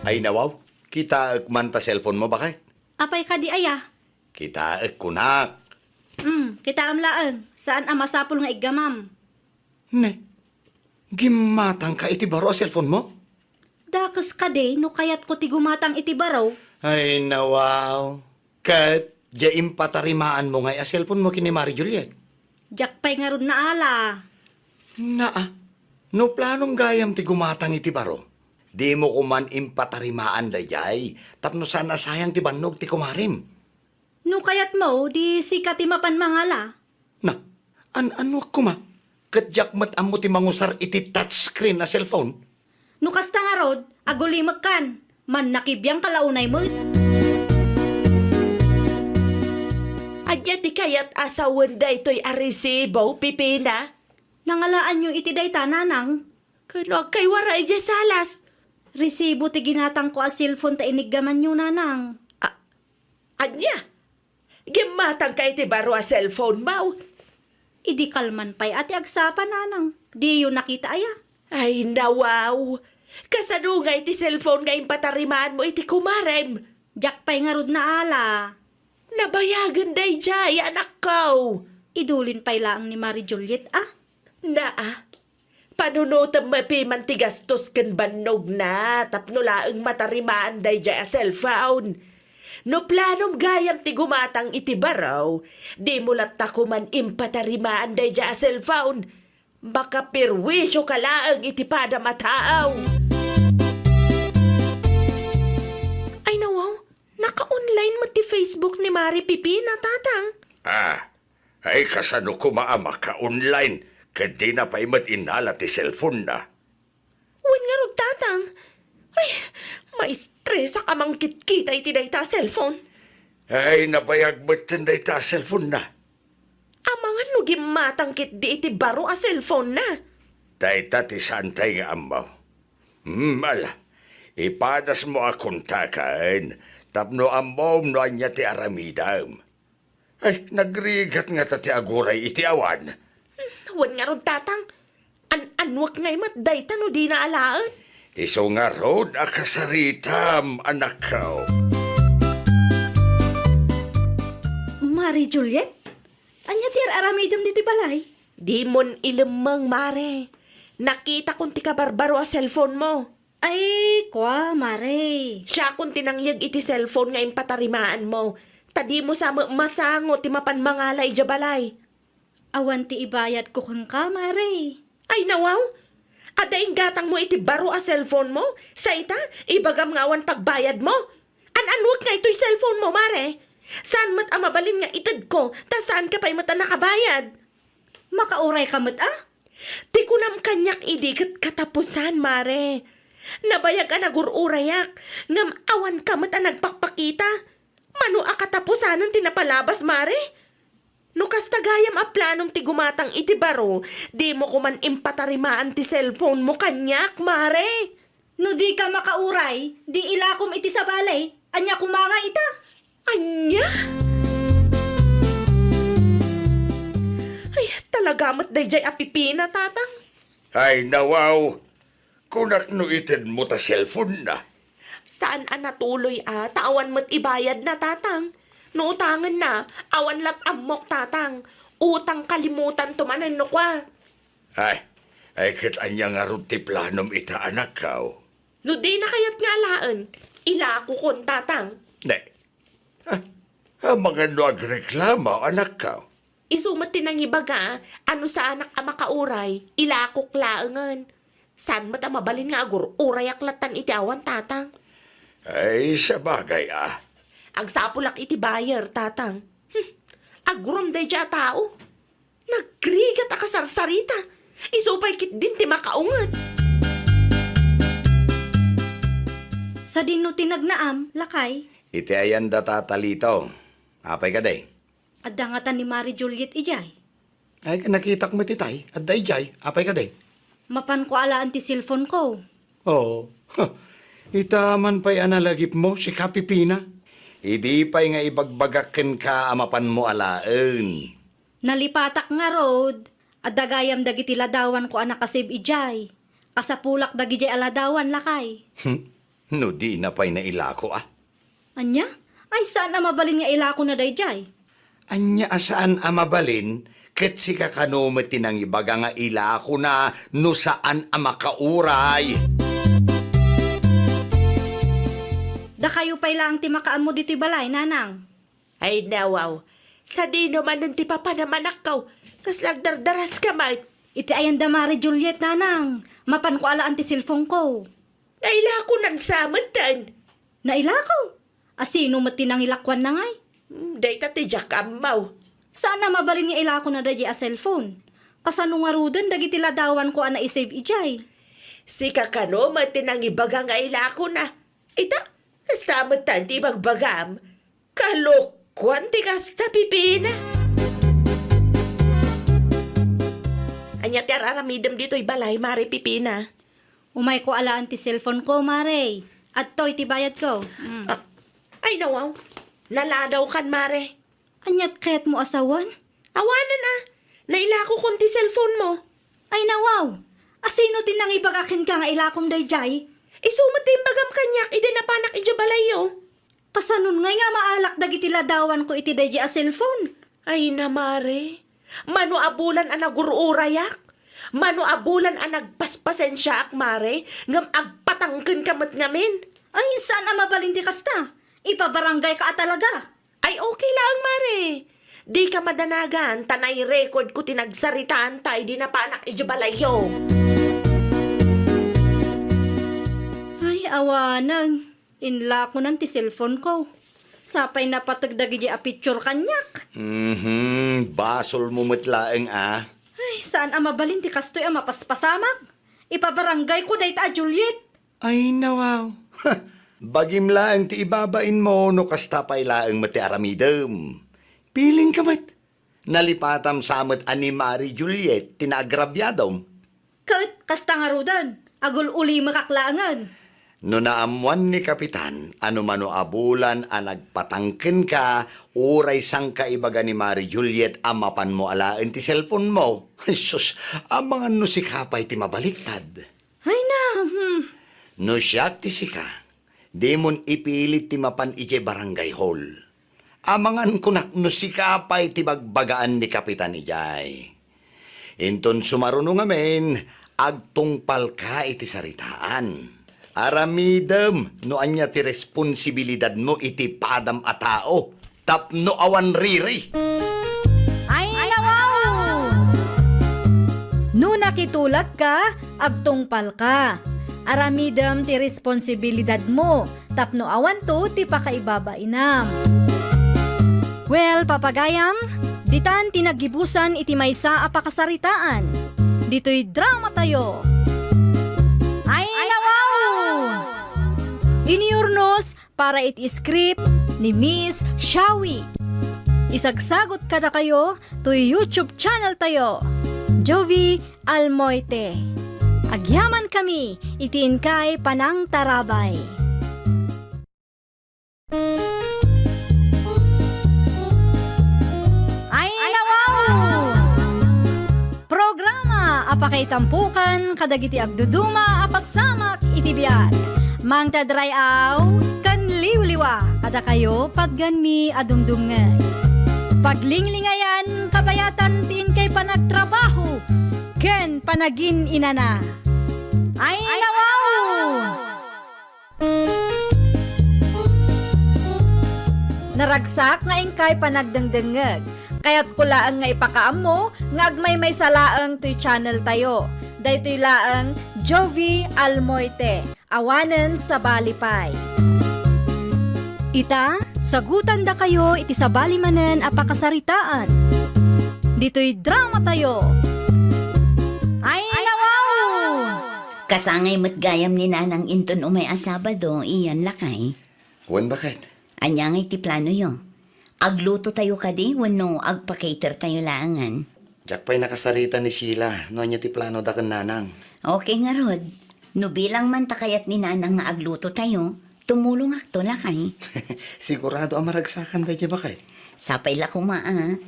Speaker 3: Ay, nawaw, kita manta cellphone mo bakit?
Speaker 5: Apay ka di aya?
Speaker 3: Kita kunak.
Speaker 5: Kita amlaan. Saan ang masapol nga igamam?
Speaker 3: Ne, gimatang ka iti baro a cellphone mo?
Speaker 5: Dakas ka de, no kayat ko ti gumatang iti baraw.
Speaker 3: Ay, nawaw. Kat, jaim patarimaan mo nga a cellphone mo kini Marie Juliet.
Speaker 5: Diyak pa'y nga ron na ala.
Speaker 3: Naa, no planong gayam ti gumatang iti baro. Di mo kuman impatarimaan dayay. Tapno sana sayang ti bannog ti kumarim.
Speaker 5: No kayat mo, di sikat ti mapan mangala.
Speaker 3: Na, ano kuma? Kadyak mat amo ti mangusar iti touchscreen na cellphone.
Speaker 5: No kasta nga rod, agulimag kan. Man nakibiyang kalaunay mo.
Speaker 7: Anya ti kayat asawan da ito'y aresibo, Pipina.
Speaker 5: Nangalaan nyo iti day tananang.
Speaker 7: Kano kay waray dya salas.
Speaker 5: Resibo ti ginatang ko a cellphone ta iniggaman nyo nanang.
Speaker 7: Anya? Gimatang kay ti baro a cellphone mo.
Speaker 5: Idi kalman pa'y ati agsapan nanang. Di yun nakita aya.
Speaker 7: Ay, nawaw. Kasadungay ti cellphone nga impatarimaan mo iti kumarem.
Speaker 5: Diyak pa'y nga rod na ala.
Speaker 7: Nabayagan day jay, anak ko.
Speaker 5: Idulin pa'y laang ni Marie Juliet ah.
Speaker 7: Naa, panunutam mapiman ti gastos ken bannog na, tapno laeng matarimaan day jay a cellphone. No planom gayam ti gumatang iti baraw, di mo latakuman impatarimaan day jay a cellphone. Baka pirwisyo ka laeng iti pada mataaw. Ay nawaw, naka-online mo ti Facebook ni Mari Pipina, tatang.
Speaker 4: Ay kasano ko maama ka online, kadi na pa imat inala ti cellphone na.
Speaker 7: Wan nga ron, tatang. Ay, may stress ka mang kitkita iti dayta cellphone.
Speaker 4: Ay nabayag ba't tinday ta cellphone na?
Speaker 7: Amangan no gimatang kit di iti baro a cellphone na.
Speaker 4: Dayta ti santay nga amaw. Ala, ipadas mo akong takaan, tapno amom no anya ti aramidam. Ay, nagrigat nga ta ti aguray iti awan.
Speaker 7: Wan nga ron, tatang. Anwak ngay mat dayta no di naalaan.
Speaker 4: Iso nga rod akasaritam, anak ko.
Speaker 5: Mari Juliet, anya ti aramidam diti balay?
Speaker 7: Di mon ilemang, mare. Nakita kong ti kabarbaro a cellphone mo.
Speaker 5: Ay, kwa, mare.
Speaker 7: Siya kung tinangyag iti cellphone nga impatarimaan mo. Tadi mo sa masango ti mapan mangalay jabalay.
Speaker 5: Awan ti ibayad ko kung ka, mare.
Speaker 7: Ay nawaw, adaing gatang mo iti baro a cellphone mo? Sa ita, ibagam nga awan pagbayad mo. Anwag nga ito'y cellphone mo, mare. Saan mat amabalin nga itad ko, ta saan ka pa'y mata nakabayad?
Speaker 5: Makauray ka mat, ah?
Speaker 7: Di ko nam kanyak idikat katapusan, mare. Nabayag a nagururayak, ngam awan ka mat a nagpakpakita. Mano a katapusanan tinapalabas, mare? No kastagayam a planom ti gumatang iti baro, di mo kuman impatarimaan ti cellphone mo kanyak, mare.
Speaker 5: No di ka makauray, di ilakom iti sa balay. Anya kumanga ita.
Speaker 7: Anya? Ay, talaga mat dayjay apipina, tatang.
Speaker 4: Ay, nawaw. Kunak no itid mo ta cellphone na.
Speaker 7: Saan ang natuloy tawan mo't ibayad na, tatang? No utangan na, awan lat amok, tatang. Utang kalimutan tumanan no kwa.
Speaker 4: Ay kit anya nga ron ti planom ita anak ko.
Speaker 7: No di na kayat nga alaan, ilako kon, tatang.
Speaker 4: Ne, mga no agreklamo anak ko.
Speaker 7: Isumat tinangibaga, ano sa anak ang makauray, ilakok laangan. Saan mat ang mabalin nga agur, urayak latan iti awan, tatang.
Speaker 4: Ay, sa bagay
Speaker 7: Agsapulak iti bayer, tatang. Agurom day dya tao. Nagrigat akasarsarita. Isupay kit din ti makaungat.
Speaker 5: Sa dino tinagnaam, lakay.
Speaker 3: Iti ayan da tatalito. Apay ka day.
Speaker 5: Adangatan ni Mari Juliet ijay.
Speaker 3: Ay, nakita ko matitay. At day jay. Apay ka day.
Speaker 5: Mapan ko alaan ti cellphone ko.
Speaker 3: Oo. Itaman pa'y analagip mo si Kapipina. Idi pa'y nga ibagbagakin ka amapan mo alaan.
Speaker 5: Nalipatak nga road. Adagayam dagiti ladawan ko anak kasib ijay. Kasapulak dagijay aladawan lakay.
Speaker 3: No di na pa'y nailako
Speaker 5: Anya? Ay saan na mabalin nga ilako na dayjay?
Speaker 3: Anya asaan amabalin, ket si kakanumet tinang ibaga nga ilako na no saan amakauray.
Speaker 5: Da kayo pa'y lang ti makaamo diti balay, nanang.
Speaker 7: Ay nawaw, sa di naman ng ti papanamanak ka. Kas lagdardaras ka, mate.
Speaker 5: Iti ayan da Mari Juliet, nanang. Mapan ko alaan ti cellphone ko.
Speaker 7: Naila ko ng samatan.
Speaker 5: Nailako. Asino matinang ilakwan na ngay?
Speaker 7: Day ti Jack amaw.
Speaker 5: Saan na mabalin nga ilako na dayi a cellphone? Kasano nga rudan dagiti ladawan ko ana isave ijay.
Speaker 7: Si kakano matinang ibaga nga ilako na. Ita, samatan ti magbagam. Kalokwan ti kasta pipina. Anya ti araramidam dito'y balay, Mare Pipina.
Speaker 5: Umay ko alaan ti cellphone ko, Mare. At to'y ti bayad ko.
Speaker 7: Ay nawaw, naladaw kan, Mare.
Speaker 5: Anyat kayat mo asawan?
Speaker 7: Awanan nailako kon ti cellphone mo.
Speaker 5: Ay nawaw. Asino tinang ibagakin ka nga ilakom dayjay?
Speaker 7: Isumat ti bagam kanyak, iti napanak iti balayo.
Speaker 5: Kasanon ngay nga maalak dagiti ladawan ko iti dayjay a cellphone.
Speaker 7: Ay na, Mare. Mano abulan ang nagururayak? Mano abulan ang nagpaspasensya ak, Mare? Ngam agpatangkin kamat ngamin?
Speaker 5: Ay, saan ang mabalin ti kasta? Ipabarangay ka talaga.
Speaker 7: Ay okay lang, Mare. Di ka madanagan, tanay record ko tinagsaritaan tay di napanak iti balayo.
Speaker 5: Ay, awanang. Inla ko ng ti cellphone ko. Sapay na patagdagi a picture kanyak.
Speaker 3: Basol mo matlaeng
Speaker 5: Ay, saan ang mabalin ti kastoy ang mapaspasamak? Ipabarangay ko dayta a Juliet.
Speaker 3: Ay, nawaw. Bagim laang ti ibabain mo no kastapay laang mati aramidem. Piling ka mat. Nalipatam samat ani Mari Juliet tinagrabyadom.
Speaker 5: Kat, kasta nga rudan. Agul uli makaklangan.
Speaker 3: No naamuan ni Kapitan, ano mano abulan a nagpatangken ka, uray sang kaibaga ni Mari Juliet amapan mo alaen ti cellphone mo. Sus, ang mga nusikapay ti mabaliktad.
Speaker 5: Ay na,
Speaker 3: No siyak ti sika, di mon ipilit ti mapan ije barangay hall. Amangan kunak nusikapay ti bagbagaan ni Kapitan ijay. Inton sumaruno ngamen, agtungpal ka iti saritaan. Aramidem, no anya ti responsibilidad mo iti padam a tao. Tapno awan riri.
Speaker 1: Ay, nawaw! No nakitulak ka, agtungpal ka. Aramidam ti responsibilidad mo. Tapno awan to ti pakaibabainam. Well, papagayam, ditan tinagibusan iti maysa a pakasaritaan. Dito'y drama tayo. Ay, nawaw! Iniurnos para iti script ni Miss Shawi. Isagsagot kada kayo to YouTube channel tayo, Jovi Almoite. Agyaman kami, itiin kay Panang Tarabay. Ay, nawaw! Programa apakay tampukan kadagiti agduduma apasamak iti biag. Mang tadrayaw kan liwliwa kada kayo padganmi adumdumngay. Paglinglingayan kabayatan tin kay panagtrabaho ken panagin inana. Ay, nawaw! Naragsak nga ingkay panagdengdengeg. Kaya't kulaang nga ipakaam mo, nga agmay may salaang to'y channel tayo. Daytoy laang Jovi Almoite, awanen sa balipay. Ita, sagutan da kayo iti sa balimanen a pakasaritaan. Dito'y drama tayo. Ay, nawaw!
Speaker 6: Kasangay mo't gayam ni nanang inton umay asabado, iyan lakay.
Speaker 3: Wan bakit?
Speaker 6: Anya nga iti plano yo. Agluto tayo kadi, wano agpa-cater tayo laangan.
Speaker 3: Diyak pa'y nakasarita ni Sheila, no anya ti plano da kan nanang.
Speaker 6: Okay nga rod. No bilang man takayat ni nanang nga agluto tayo, tumulong akto lakay.
Speaker 3: Sigurado ang maragsakan da diya bakit?
Speaker 6: Sapay la kumaa.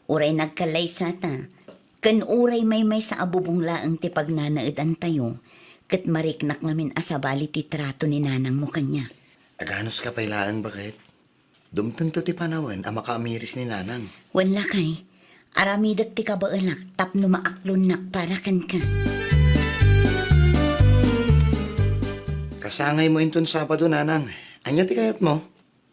Speaker 6: Uray nagkalay sata. Kan uray may sa abubong laang ti pagnanaadan tayo. Kat mariknak ngamin asabali ti trato ni nanang mo kanya.
Speaker 3: Aganos ka pailaan bakit? Dumtento ti panawan ang makaamiris ni nanang.
Speaker 6: Wan lakay. Aramidak ti kabaalak tapno maaklon nak para kan ka.
Speaker 3: Kasangay mo inton Sabado, nanang. Anya ti kayat mo?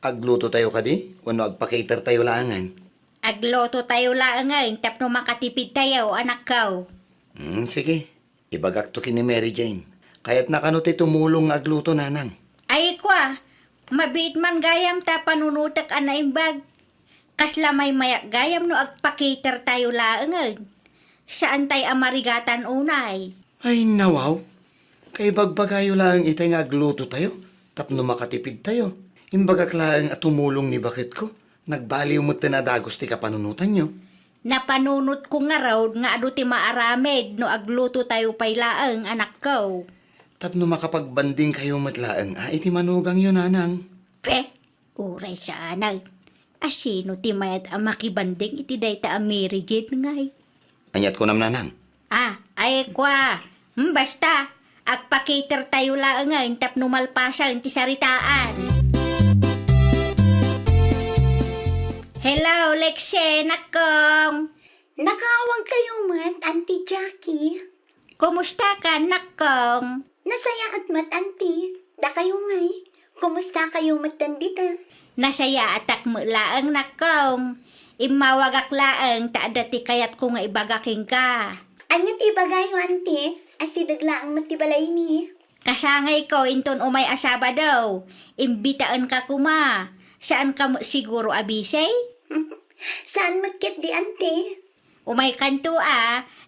Speaker 3: Agluto tayo kadi? Wano agpa-cater tayo laangan?
Speaker 5: Agloto tayo laangay, tapno makatipid tayo, anak ko.
Speaker 3: Sige. Ibagak to kini Mary Jane. Kaya't nakano ti tumulong nga agluto, nanang.
Speaker 5: Ay kwa, mabiit man gayam ta panunutak anaimbag. Kasla may mayak gayam no agpakater tayo laangay. Saan tay amarigatan unay?
Speaker 3: Ay, nawaw. Kay bagbagayo lang itay nga agluto tayo. Tapno makatipid tayo. Imbagak lang at tumulong ni bakit ko. Nagbaliw mo tinadagos ti kapanunutan nyo.
Speaker 5: Napanunot ko nga raw nga adu ti maaramed no agluto tayo pay laang anak ko.
Speaker 3: Tapno makapagbanding kayo matlaang, iti manugang yun, nanang.
Speaker 5: Pe, uray sa anay. Asino ti mayat ang makibanding iti dayta ang Mary Jane ngay.
Speaker 3: Anyat ko nam, nanang.
Speaker 5: Ay kwa. Basta, agpakater tayo lang ngay tapno malpasan ti saritaan. Hello, Lexe, nakong.
Speaker 8: Nakawang kayo man, Auntie Jackie.
Speaker 5: Kumusta ka, nakong?
Speaker 8: Nasaya at mat, Auntie. Da kayo ngay. Kumusta kayo matandita?
Speaker 5: Nasaya atak mo laang, nakong. Imawagak laang, taadati kayat ko nga ibagaking ka.
Speaker 8: Anyat ibagayo, Auntie. Asidagla ang matibalay ni.
Speaker 5: Kasangay ko, inton umay asaba daw. Imbitaan ka kuma. Saan ka mo siguro abisay?
Speaker 8: Saan magkit di, ante?
Speaker 5: Umay kanto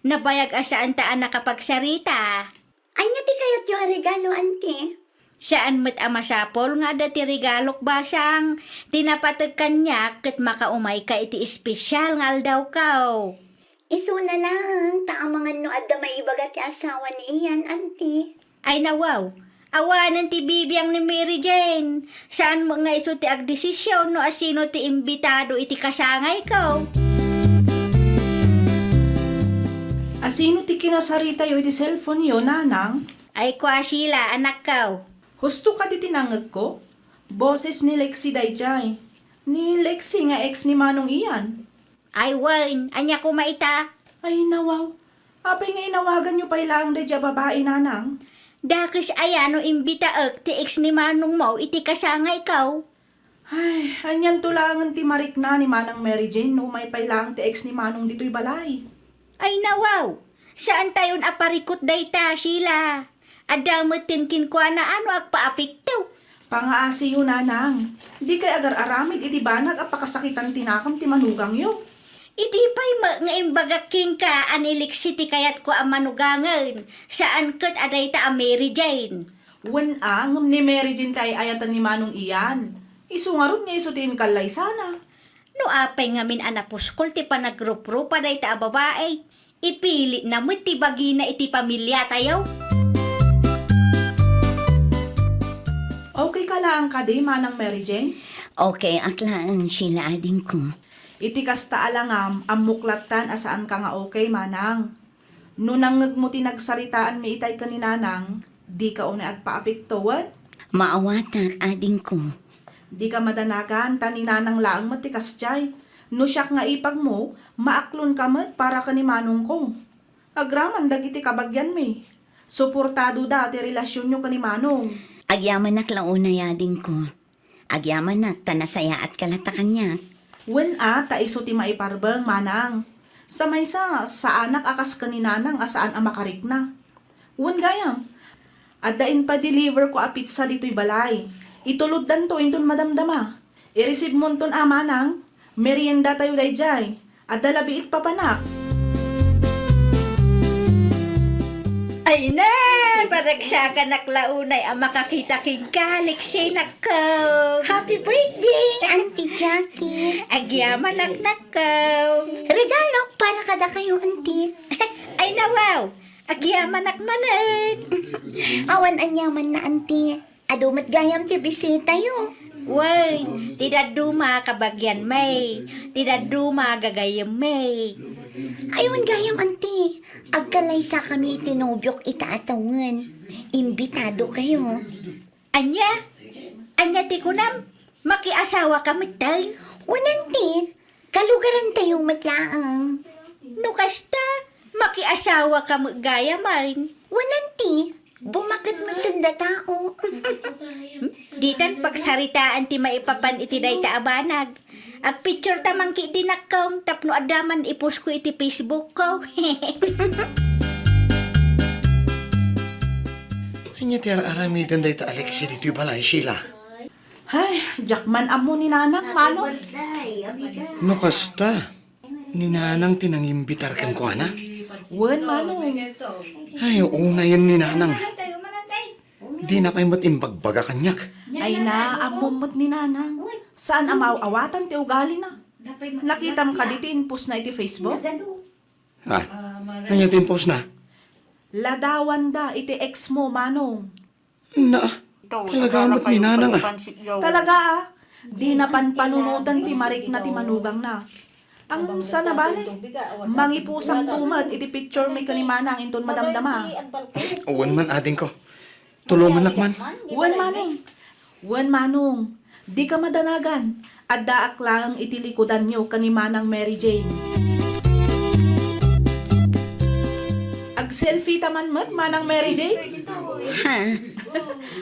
Speaker 5: nabayag asaan taan nakapagsarita.
Speaker 8: Anya ti kayat yung regalo, ante?
Speaker 5: Saan mo't amasapol nga dati regalok basang tinapatag kanya ket makaumay ka iti espesyal nga aldaw kaw.
Speaker 8: Iso na lang, taamangan no adda may ibagat ti asawa ni iyan, ante.
Speaker 5: Ay nawaw, awanan ti bibiyang ni Mary Jane. Saan mo nga iso ti agdesisyon no asino ti imbitado iti kasangay kaw?
Speaker 9: Asino ti kinasarita yo iti cellphone yo, nanang?
Speaker 5: Ay kwa sila, anak kaw.
Speaker 9: Husto ka di tinangag ko? Boses ni Lexi dayjay. Ni Lexi nga ex ni Manong iyan.
Speaker 5: Ay wan, anya ko maita.
Speaker 9: Ay nawaw. Apay nga inawagan nyo pa ilang dayjay babae, nanang.
Speaker 5: Dakis ayano imbitaak ti ex ni Manong mo iti kasangay kaw.
Speaker 9: Ay, anyan tulangan ti Marik na ni Manang Mary Jane no may pailang ti ex ni Manong dito'y balay.
Speaker 5: Ay nawaw, saan tayon aparikot dayta sila? Adamutin kinkwa na ano agpaapik daw.
Speaker 9: Pangaasi yun, nanang. Di kay agar-aramid iti banag apakasakitan tinakam ti manugang yo.
Speaker 5: Iti pa'y nga imbagaking ka aniliksi ti kayat ko ang manugangan. Saan kat adayta ang Mary Jane?
Speaker 9: Wen ngam ni Mary Jane tay ayatan ni Manong iyan. Isungarod niya isutiin kalay sana.
Speaker 5: No apay ngamin anapuskol ti panagrup-rup adayta a babae. Ipili na mo ti bagina iti pamilya tayo.
Speaker 9: Okay ka lang ka di, Manang Mary Jane?
Speaker 6: Okay, aklaan sila ading ko.
Speaker 9: Iti kasta alangam, amuklatan asaan ka nga okay, Manang. Nunangag mo tinagsaritaan mi itay ka ni Nanang, di ka una agpaapik towad.
Speaker 6: Maawatak ading ko.
Speaker 9: Di ka madanagan, ta ni Nanang laang matikas jay. No siyak nga ipag mo, maaklon ka met para ka ni Manong ko. Agraman dagiti kabagyan mi. Suportado dati relasyon nyo ka ni Manong.
Speaker 6: Agyaman nak launa yading ko. Agyaman nak tanasaya at kalatakan niya.
Speaker 9: Wen ta iso ti maiparbang, Manang. Sa maysa, sa anak akas ka ni Nanang asaan ang makarik na. Wen gayam, adain pa deliver ko a pizza dito'y balay. Itulod dan to inton madamdama. I-receive mo ton Manang. Merienda tayo dayjay. Adda labiit papanak.
Speaker 5: Ay na, paragsakan naklaunay ang makakita king Lexi nakaw.
Speaker 8: Happy birthday, Auntie Jackie.
Speaker 5: Agyaman nakaw.
Speaker 8: Regalo para kada kayo, Auntie.
Speaker 5: Ay nawaw, agyaman nakmanan.
Speaker 8: Awan anyaman na, Auntie. Adumat gayam ti bisita yo.
Speaker 5: Way, tidak duma kabagyan may. Tidak duma gagayam may.
Speaker 8: Ayun gayam, Auntie. Agkalay sa kami itinubyok itaatawan. Imbitado kayo.
Speaker 5: Anya? Anya ti kunam? Makiasawa ka matay?
Speaker 8: Unanti, kalugaran tayong matlaang.
Speaker 5: No kasta, makiasawa ka gayaman.
Speaker 8: Unanti, bumakat mo tanda tao.
Speaker 5: Ditan pagsaritaan ti maipapan iti dayta abanag. Ag picture tamang ki dinakaw tapno adaman ipos ko iti Facebook ko.
Speaker 3: Anya ti aramidan day ta Alexi dito'y balay, Sheila.
Speaker 9: Hay, jakman amo ni Nanang, Manong.
Speaker 3: No kasta, ni Nanang tinangimbitar kan ko, ana?
Speaker 9: Wen, Manong.
Speaker 3: Ay, una yun ni Nanang. Di na pa'y matimbagbagga kanyak.
Speaker 9: Ay na, amumot ni Nanang. Saan amaw-awatan ti ugali na? Nakitam ka dito inpus na iti Facebook?
Speaker 3: Ha? Anya timpos na?
Speaker 9: Ladawan da iti ex mo, Manong.
Speaker 3: Na, talaga mo't ni Nanang
Speaker 9: Talaga di na panpanunutan ti Marik na ti manugang na. Ang sana bale, mangipusang tumat iti picture may kanimanang inton madamdama.
Speaker 3: Uwan man ading ko. Tulungan nakman.
Speaker 9: Wen Manong, wen Manong, di ka madanagan. Adda aklang itilikudan nyo kanimanang Mary Jane. Ag-selfie taman mat, Manang Mary Jane.
Speaker 6: Ha?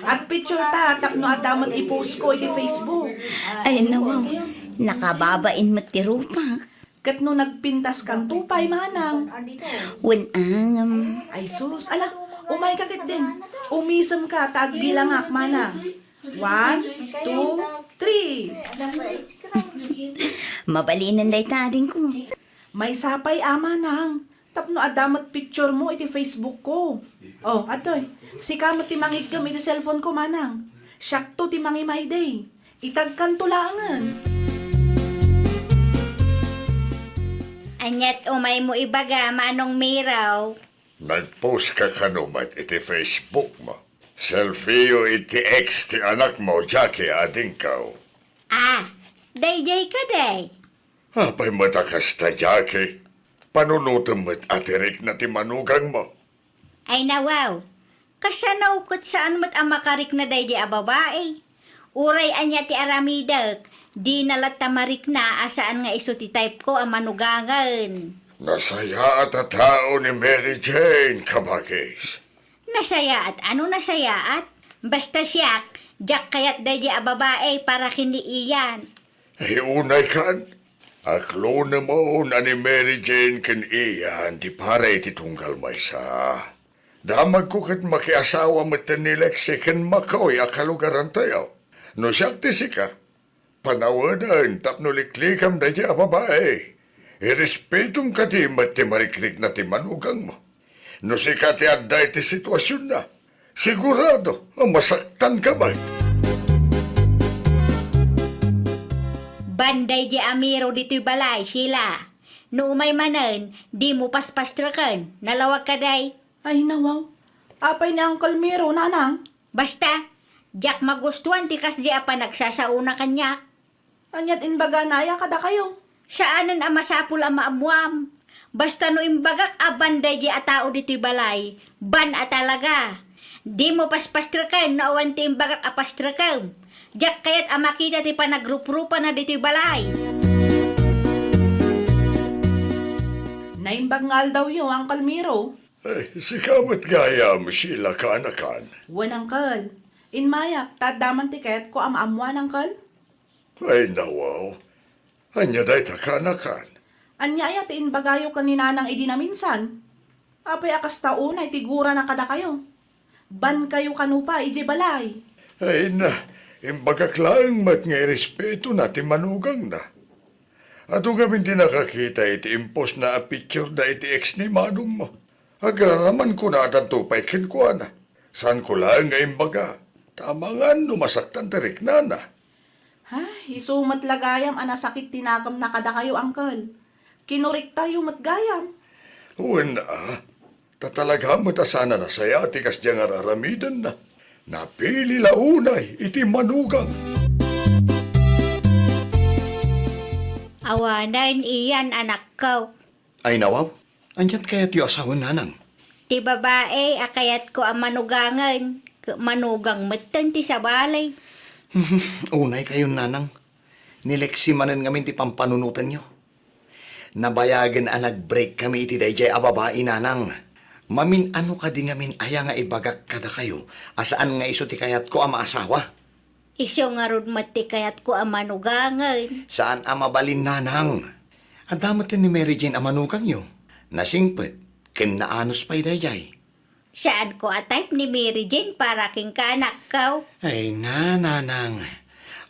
Speaker 9: Ag picture ta, tapno adaman i-post ko iti Facebook.
Speaker 6: Ay nawaw, nakababain matirupa.
Speaker 9: Kat no nagpintas kang tupay, Manang.
Speaker 6: Wanang,
Speaker 9: Ay sus, ala, umay kakit din. Umisem ka, tagbilangak, Manang. 1, 2, 3.
Speaker 6: Mabalinan day tading ko.
Speaker 9: May sapay ama nang. Tapno adamat picture mo iti Facebook ko. Oh, atoy. Si kamot ti mangigam iti cellphone ko manang. Syakto ti mangimay day. Itagkan tulangan.
Speaker 5: Anyat umay mo ibaga manong miraw.
Speaker 4: Nag-post ka kanumat iti Facebook mo. Selfie yo iti ex ti anak mo, Jackie, ading kaw.
Speaker 5: Ah, dayjay ka day.
Speaker 4: Apay matakas ta, Jackie. Panunutom mo't atirik na ti manugang mo.
Speaker 5: Ay nawaw. Kasanaw kot saan mo't ang makarik na dayjay a babae. Uray anya ti aramidag. Di nalat tamarik na asaan nga iso ti type ko ang manugangan.
Speaker 4: Nasaya at tao ni Mary Jane, kabagis.
Speaker 5: Nasaya at ano nasaya at? Basta siyak, jak kayat dayjay a babae para kiniiyan.
Speaker 4: Ay unay kan. Aklo na mo na ni Mary Jane ken iyan di para iti tunggal may sa. Damag ko kat makiasawa mo ni Lexi ken Makoy akalugaran tayo. No siyak ti sika. Panawanan tapno liklikam da a babae. Irespetong ka ti mat ti marikrik na ti manugang mo. No sika ti adday ti sitwasyon na. Sigurado, masaktan ka ba?
Speaker 5: Banday di amiro dito'y balay, Sheila. No umay manan, di mo paspastrakan. Nalawag ka day.
Speaker 9: Ay nawaw. Apay ni Uncle Miro, nanang.
Speaker 5: Basta, jak magustuhan ti kas di apa nagsasauna kanya.
Speaker 9: Anyat inbaga naya kada kayo.
Speaker 5: Saanan ang masapul ang maamuam. Basta no imbagak abanday di atao dito'y balay, ban at talaga. Di mo paspastrakan na awan ti imbagak apastrakan. Jak kayat ang makita ti panagrup-rupa na dito'y balay.
Speaker 9: Naimbag ngal daw yo, Uncle Miro.
Speaker 4: Ay, sikamat gaya mo sila kanakan.
Speaker 9: Wan, Uncle. Inmayak, tadaman tiket ko am amuan, Uncle.
Speaker 4: Ay nawaw. Anya day takanakan.
Speaker 9: Anya ayat inbagayo kanina nang idi na minsan. Apay akas taon ay tigura na kada kayo. Ban kayo kanupa, ije balay.
Speaker 4: Ay na, imbagaklang mat nga respeto na ti manugang na. Ato kami di nakakita iti impos na a picture da iti ex ni manong mo. Agraraman ko na atan tupay kinkuha na. Saan ko lang nga imbaga? Tamangan numasaktan tarik na na.
Speaker 9: Ay, isumat lagayam anasakit tinakam na kada kayo, Uncle. Kinurik tayo matgayam.
Speaker 4: Uwan na, tatalaga mo ta sana na saya ti kas diyang araramidan na. Napili launay iti manugang.
Speaker 5: Awanan iyan anak ko.
Speaker 3: Ay nawaw, andyan kaya tiyo asawa nanang.
Speaker 5: Ti babae akayat ko ang manugangan. Manugang matan ti sa balay.
Speaker 3: Unay kayo nanang. Nileksimanan ngamin ti pampanunutan nyo. Nabayagan ang nag-break kami iti dayjay a babae nanang. Mamin ano ka di ngamin aya nga ibagak kada kayo. Asaan nga iso ti kayat ko ang maasawa.
Speaker 5: Isyo nga rod mati kayat ko ang manugangan.
Speaker 3: Saan ang mabalin nanang? Adamat ni Mary Jane ang manugang nyo. Nasingpet, kinaanos pa'y dayjay.
Speaker 5: Saan ko a type ni Mary Jane para king kaanak ko?
Speaker 3: Ay nanang,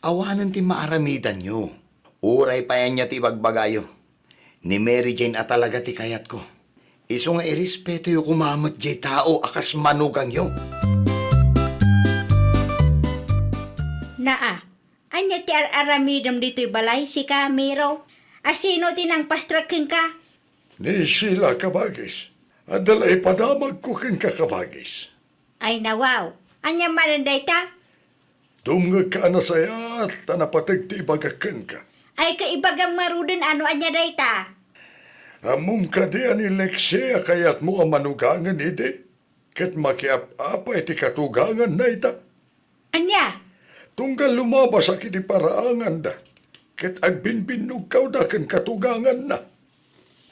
Speaker 3: awanan ti maaramidan nyo. Uray pa yan niya ti bagbagayo. Ni Mary Jane at talaga ti kayat ko. Iso nga irespeto yu kumamot jay tao akas manugang yo.
Speaker 5: Naa, anya ti aramidam dito'y balay si Camiro. Asino tinang pastraking ka?
Speaker 4: Ni sila kabagis. Adalay padamag ko ken kakabagis.
Speaker 5: Ay nawaw, anya maranday ta?
Speaker 4: Dumngag ka na saya at tanapatag ti ibagakan ka.
Speaker 5: Ay kaibagang maruden ano anya day ta?
Speaker 4: Among ka di ani Lexia kayat mo ang manugangan ide. Kat makiap-apay ti katugangan na ita.
Speaker 5: Anya?
Speaker 4: Tunggal lumabas sa kiti paraangan da. Kat agbinbinog kaw da ken katugangan na.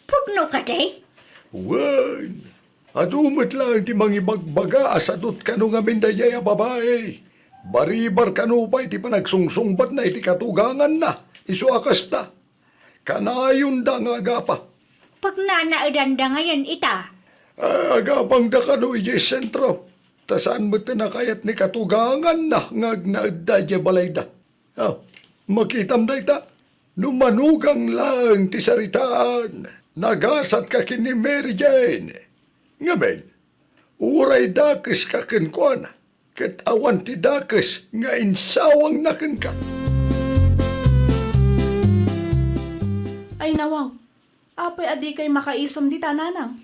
Speaker 5: Pugno ka day?
Speaker 4: Wan, adumot lang ti mangibagbaga asadot kanu nga mindayay a babae. Baribar kanu pa iti panagsungsungbat na iti katugangan na. Isu akas na. Kanayon da nga agapa.
Speaker 5: Pag nanaadan ngayon ita.
Speaker 4: Agapang da kanu ije sentro. Tasaan mo tinakayat ni katugangan na ngag naadda je balay da. Oh, makitam day ta. Numanugang lang ti saritaan. Nagasat ka kini Mary Jane. Ngamen, uray dakes ka kenkwan. Ket awan ti dakes nga insawang naken ka.
Speaker 9: Ay nawaw, apay adi kay makaisom di tananang.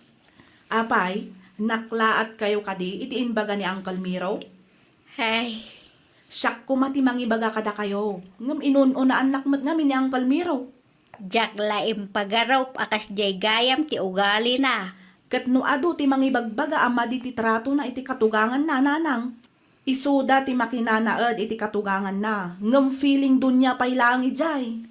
Speaker 9: Apay, naklaat kayo kadi itiin baga ni Uncle Miro?
Speaker 5: Ay,
Speaker 9: Siyak kumati mangibaga kada kayo. Ngam inununaan lakmat nga ni Uncle Miro.
Speaker 5: jak laim pagaraw akas jay gayam ti ugali na.
Speaker 9: Ket no adu ti mangibagbaga ama di ti trato na iti katugangan na nanang. Isuda ti makinanaad iti katugangan na. Ngam feeling dunya pay lang ijay.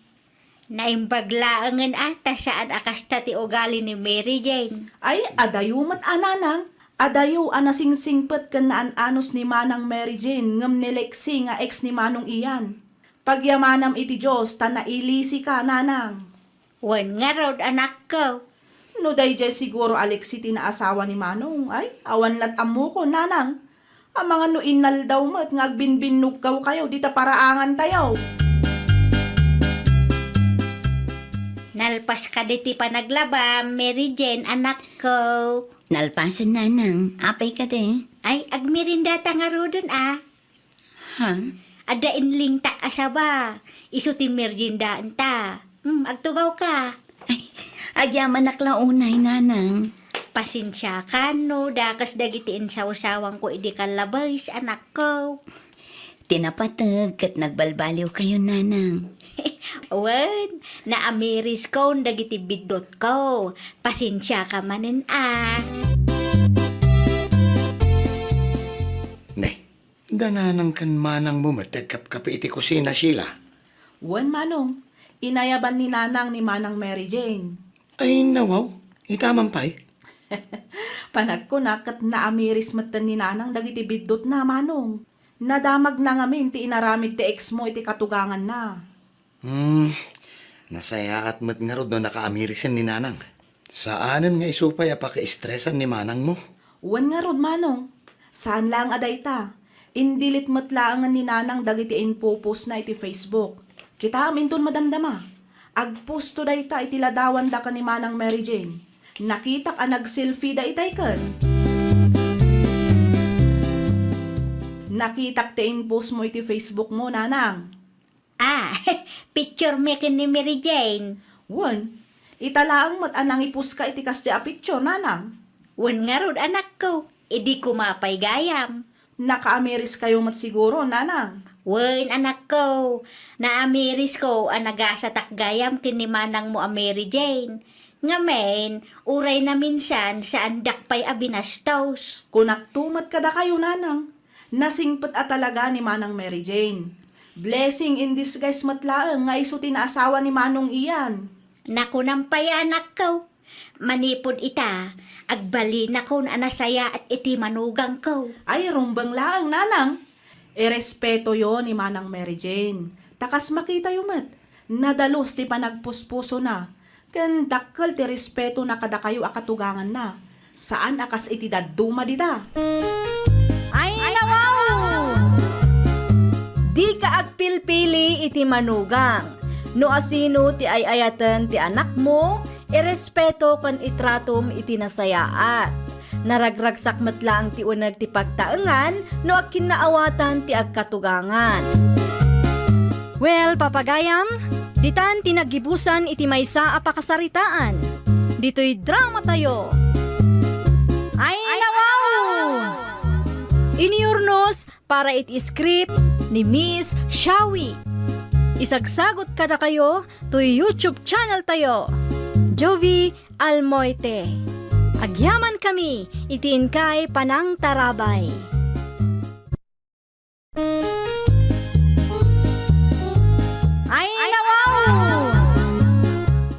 Speaker 5: Naimbaglaangan ata saan akas ta ti ugali ni Mary Jane.
Speaker 9: Ay, adayo mat ananang. Adayo anasingsingpet ken naan anos ni Manang Mary Jane ngem ni Lexi nga ex ni Manong iyan. Pagyamanam iti Diyos ta nailisi ka nanang.
Speaker 5: Wan nga raw anak ko.
Speaker 9: No dayjay siguro Alexi ti na asawa ni Manong. Ay, awan lat amo ko nanang. Ang mga no inal daw mat nga agbinbinugkaw kayo di ta paraangan tayo.
Speaker 5: Nalpas ka di pa naglaba, Mary Jane, anak ko.
Speaker 6: Nalpasan nanang, apay ka de.
Speaker 5: Ay, agmirinda ta nga ro dun ah.
Speaker 6: Ha?
Speaker 5: Ada inling tak asaba. Isu ti merjindaan ta. Agtugaw ka.
Speaker 6: Agyaman naklaunay nanang.
Speaker 5: Pasensya ka no, dakas dagitiin sawsawang ko idi kalabais, anak ko.
Speaker 6: Tinapatag kat nagbalbaliw kayo nanang.
Speaker 5: Wen, naamiris ko dagiti bidot ko. Pasensya ka manin ah.
Speaker 3: Ne, dananang kan manang mo mategkap kapi iti kusina sila.
Speaker 9: Wan Manong, inayaban ni nanang ni Manang Mary Jane.
Speaker 3: Ay, nawaw. Itamang pay.
Speaker 9: Panag ko na kat naamiris matan ni nanang dagiti bidot na Manong. Nadamag na ngamin ti inaramid ti ex mo iti katugangan na.
Speaker 3: Nasaya at mat nga rod no nakaamirisin ni nanang. Saanan nga isupay apaka-estresan ni manang mo?
Speaker 9: Wan nga rod Manong. Saan lang aday ta? Indilit matlaangan ni nanang dagiti infopos na iti Facebook. Kita amin ton madamdama. Agpusto day ta iti ladawan da ka ni Manang Mary Jane. Nakitak ang nag-selfie da itay kan. Nakitak ti inpost mo iti Facebook mo nanang.
Speaker 5: Ah, picture making ni Mary Jane.
Speaker 9: Wan, italaang mat anang ipus ka iti kasya a picture nanang.
Speaker 5: Wen nga rod anak ko. Idi ko mapay gayam.
Speaker 9: Nakaamiris kayo mat siguro nanang.
Speaker 5: Wen anak ko. Naamiris ko ang nagasatak gayam kini manang mo a Mary Jane. Ngamen, uray na minsan sa andak pay abinastos.
Speaker 9: Kunaktumat kada kayo nanang. Nasingpet at talaga ni Manang Mary Jane. Blessing in disguise matlaang nga iso tinaasawa ni Manong iyan.
Speaker 5: Nakunampay anak ko. Manipod ita, agbali na ko na anasaya at iti manugang ko.
Speaker 9: Ay, rumbang laang nanang. Erespeto yon ni Manang Mary Jane. Takas makita yumat. Nadalos ti panagpuspuso na. Ken dakkel ti respeto na kada kayo akatugangan na. Saan akas iti daduma dita?
Speaker 1: Ay, nawaw! Di ka agpilpili iti manugang. No asino ti ayayatan ti anak mo, irespeto kan itratom iti nasayaat. Naragragsak matlang ti unag ti pagtaengan, no akinaawatan ti agkatugangan. Well, papagayam, ditan tinagibusan iti maysa a pakasaritaan. Dito'y drama tayo. Ay, nawaw! Iniurnos para iti script ni Miss Shawi. Isagsagot kada kayo to YouTube channel tayo, Jovi Almoite. Agyaman kami, itiin kay Panang Tarabay. Ay, nawaw!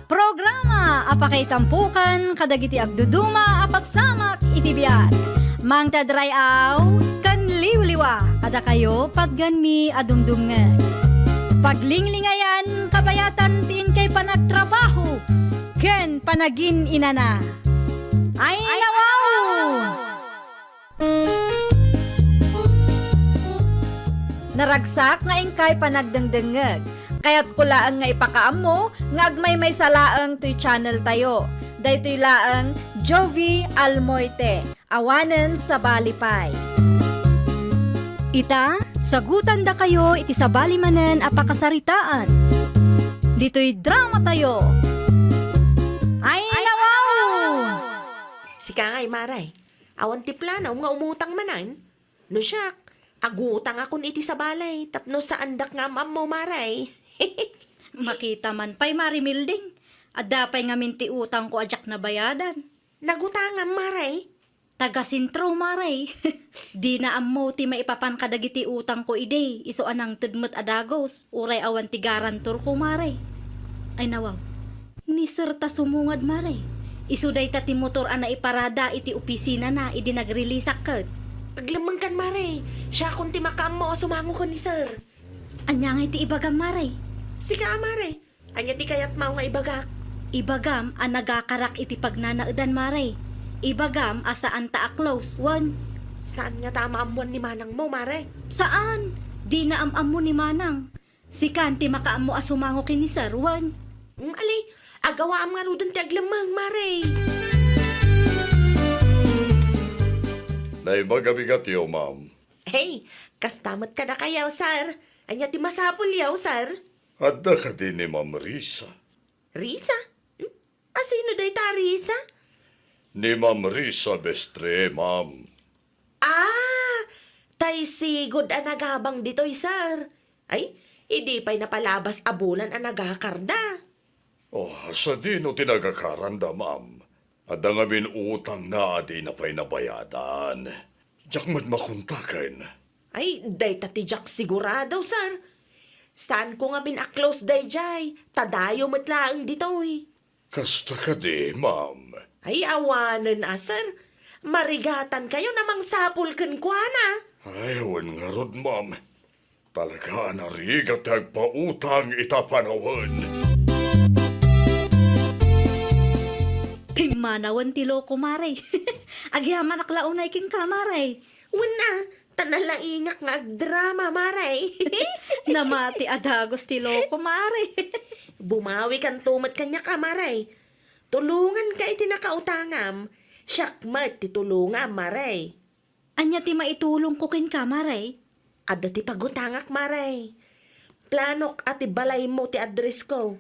Speaker 1: Programa apakay tampukan kadagiti agduduma apasamak iti biag. Mang tadrayaw kan liwliwa kada kayo padganmi adumdumngan. Paglinglingayan kabayatan tin kay panagtrabaho ken panagin inana. Ay, nawaw! Naragsak nga ingkay panagdengdengeg. Kaya't kulaan nga ipakaamo nga agmay may salaang toy channel tayo. Daytoy laang Jovi Almoite. Awanen sa Balipay.
Speaker 10: Ita, sagutan da kayo iti sabali manen a pakasaritaan. Dito'y drama tayo. Ay, nawaw!
Speaker 7: Sika nga'y maray. Awan ti planaw nga umutang manan. No siyak, agutang akon iti sa balay. Tapno sa andak nga amam mo maray.
Speaker 5: Makita man pa'y marimilding. Adapay nga minti utang ko ajak na bayadan.
Speaker 7: Nagutangam maray.
Speaker 5: Taga-sintro, maray. Di na ammo ti maipapan kadagiti utang ko ide. Iso anang tudmut adagos. Uray awan ti garantor ko, maray. Ay nawaw. Ni sir ta sumungad, maray. Iso day ta ti motor ana iparada iti opisina na idi nagrelease ket.
Speaker 7: Aglamang kan maray. Siya kung ti makaam mo o sumango ko ni sir.
Speaker 5: Anya nga iti ibagam, maray.
Speaker 7: Sika maray. Anya ti kayat mao nga ibagak.
Speaker 5: Ibagam ang nagakarak iti pagnanaudan, maray. Ibagam asaan ta a close. One.
Speaker 7: Saan nga tama amuan ni manang mo maray?
Speaker 5: Saan? Di na amamo ni manang. Si Kanti makaamo asumango kini sir. One.
Speaker 7: Alay, agawa am nga rudan ti aglamang maray.
Speaker 4: Nay magabigat yo, ma'am.
Speaker 7: Hey, kastamat ka na kayaw, sir. Anya ti masapul yaw, sir.
Speaker 4: Adda ka din ni Ma'am Risa.
Speaker 7: Risa? Asino day ta, Risa?
Speaker 4: Ni Ma'am Risa Bestre, ma'am.
Speaker 7: Ah, tay sigod ang nagabang dito'y, sir. Ay, hindi pa'y napalabas abulan ang nagakarda.
Speaker 4: Oh, sa di no tinagakaranda, ma'am. Adda nga min utang na di na pa'y nabayadan. Diyak makuntakan.
Speaker 7: Ay, day tati Jack sigurado, sir. Saan ko nga bin-close day jay? Tadayo matlaang dito'y.
Speaker 4: Kasta ka di, ma'am.
Speaker 7: Ay, awanan na, sir. Marigatan kayo namang sapul kan na.
Speaker 4: Ayawan nga rod, ma'am. Talaga narigat agpautang itapanawan.
Speaker 5: Pimanawan ti loko, maray. Agyaman aklaunay king kamaray.
Speaker 7: Wala, tanalaingak nga agdrama, maray.
Speaker 5: Namati adagos ti loko, maray.
Speaker 7: Bumawi kan tumat kanya ka, maray. Tulungan ka iti nakautangam. Syakmat ti tulungam, maray.
Speaker 5: Anya ti maitulong ko kin kamaray.
Speaker 7: Ada ti pagutangak, maray. Planok at balay mo ti address ko.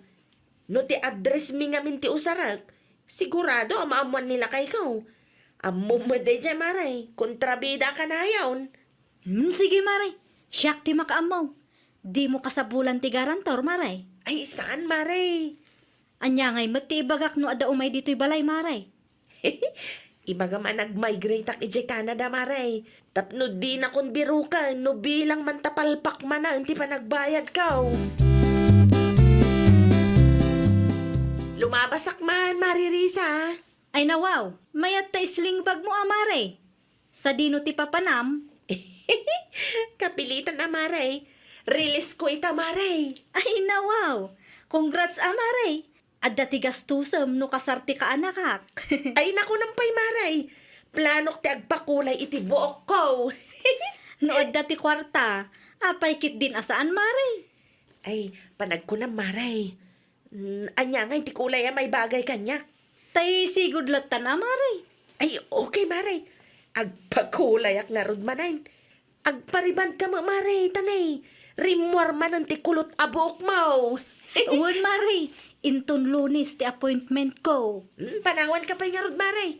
Speaker 7: No ti address mi nga min ti usarak, sigurado amaamuan nila kay ko. Ammo mo day dyan, maray. Kontrabida ka na yawn.
Speaker 5: Sige, maray. Siyak ti makaamaw. Di mo kasabulan ti garantor, maray.
Speaker 7: Ay, saan, maray?
Speaker 5: Anya ngay magtibagak no ada umay dito'y balay, maray.
Speaker 7: Ibaga man nag-migrate ak ije Canada, maray. Tapno di na kon biro ka, no bilang man tapalpak man na, hindi pa nagbayad ka. Lumabasak man, Maririsa.
Speaker 5: Ay nawaw, mayat ta isling bag mo, maray. Sa dino ti papanam.
Speaker 7: Kapilitan na, maray. Release ko ita, maray.
Speaker 5: Ay nawaw, congrats, maray. Adda ti gastusem no kasarti ka anakak.
Speaker 7: Ay, naku nampay, maray. Planok ti agpakulay iti buok ko.
Speaker 5: No adda ti kwarta, apay kit din asaan, maray.
Speaker 7: Ay, panag ko na, maray. Anya nga, iti kulay may bagay kanya.
Speaker 5: Tay sigud latan, maray.
Speaker 7: Ay, okay, maray. Agpakulay ak narod manayin. Agpariban ka mo, maray, tanay. Rimwar man ang tikulot abok mo.
Speaker 5: Uwan, maray. Inton Lunes ti appointment ko.
Speaker 7: Panawan ka pa'y nga rod, maray.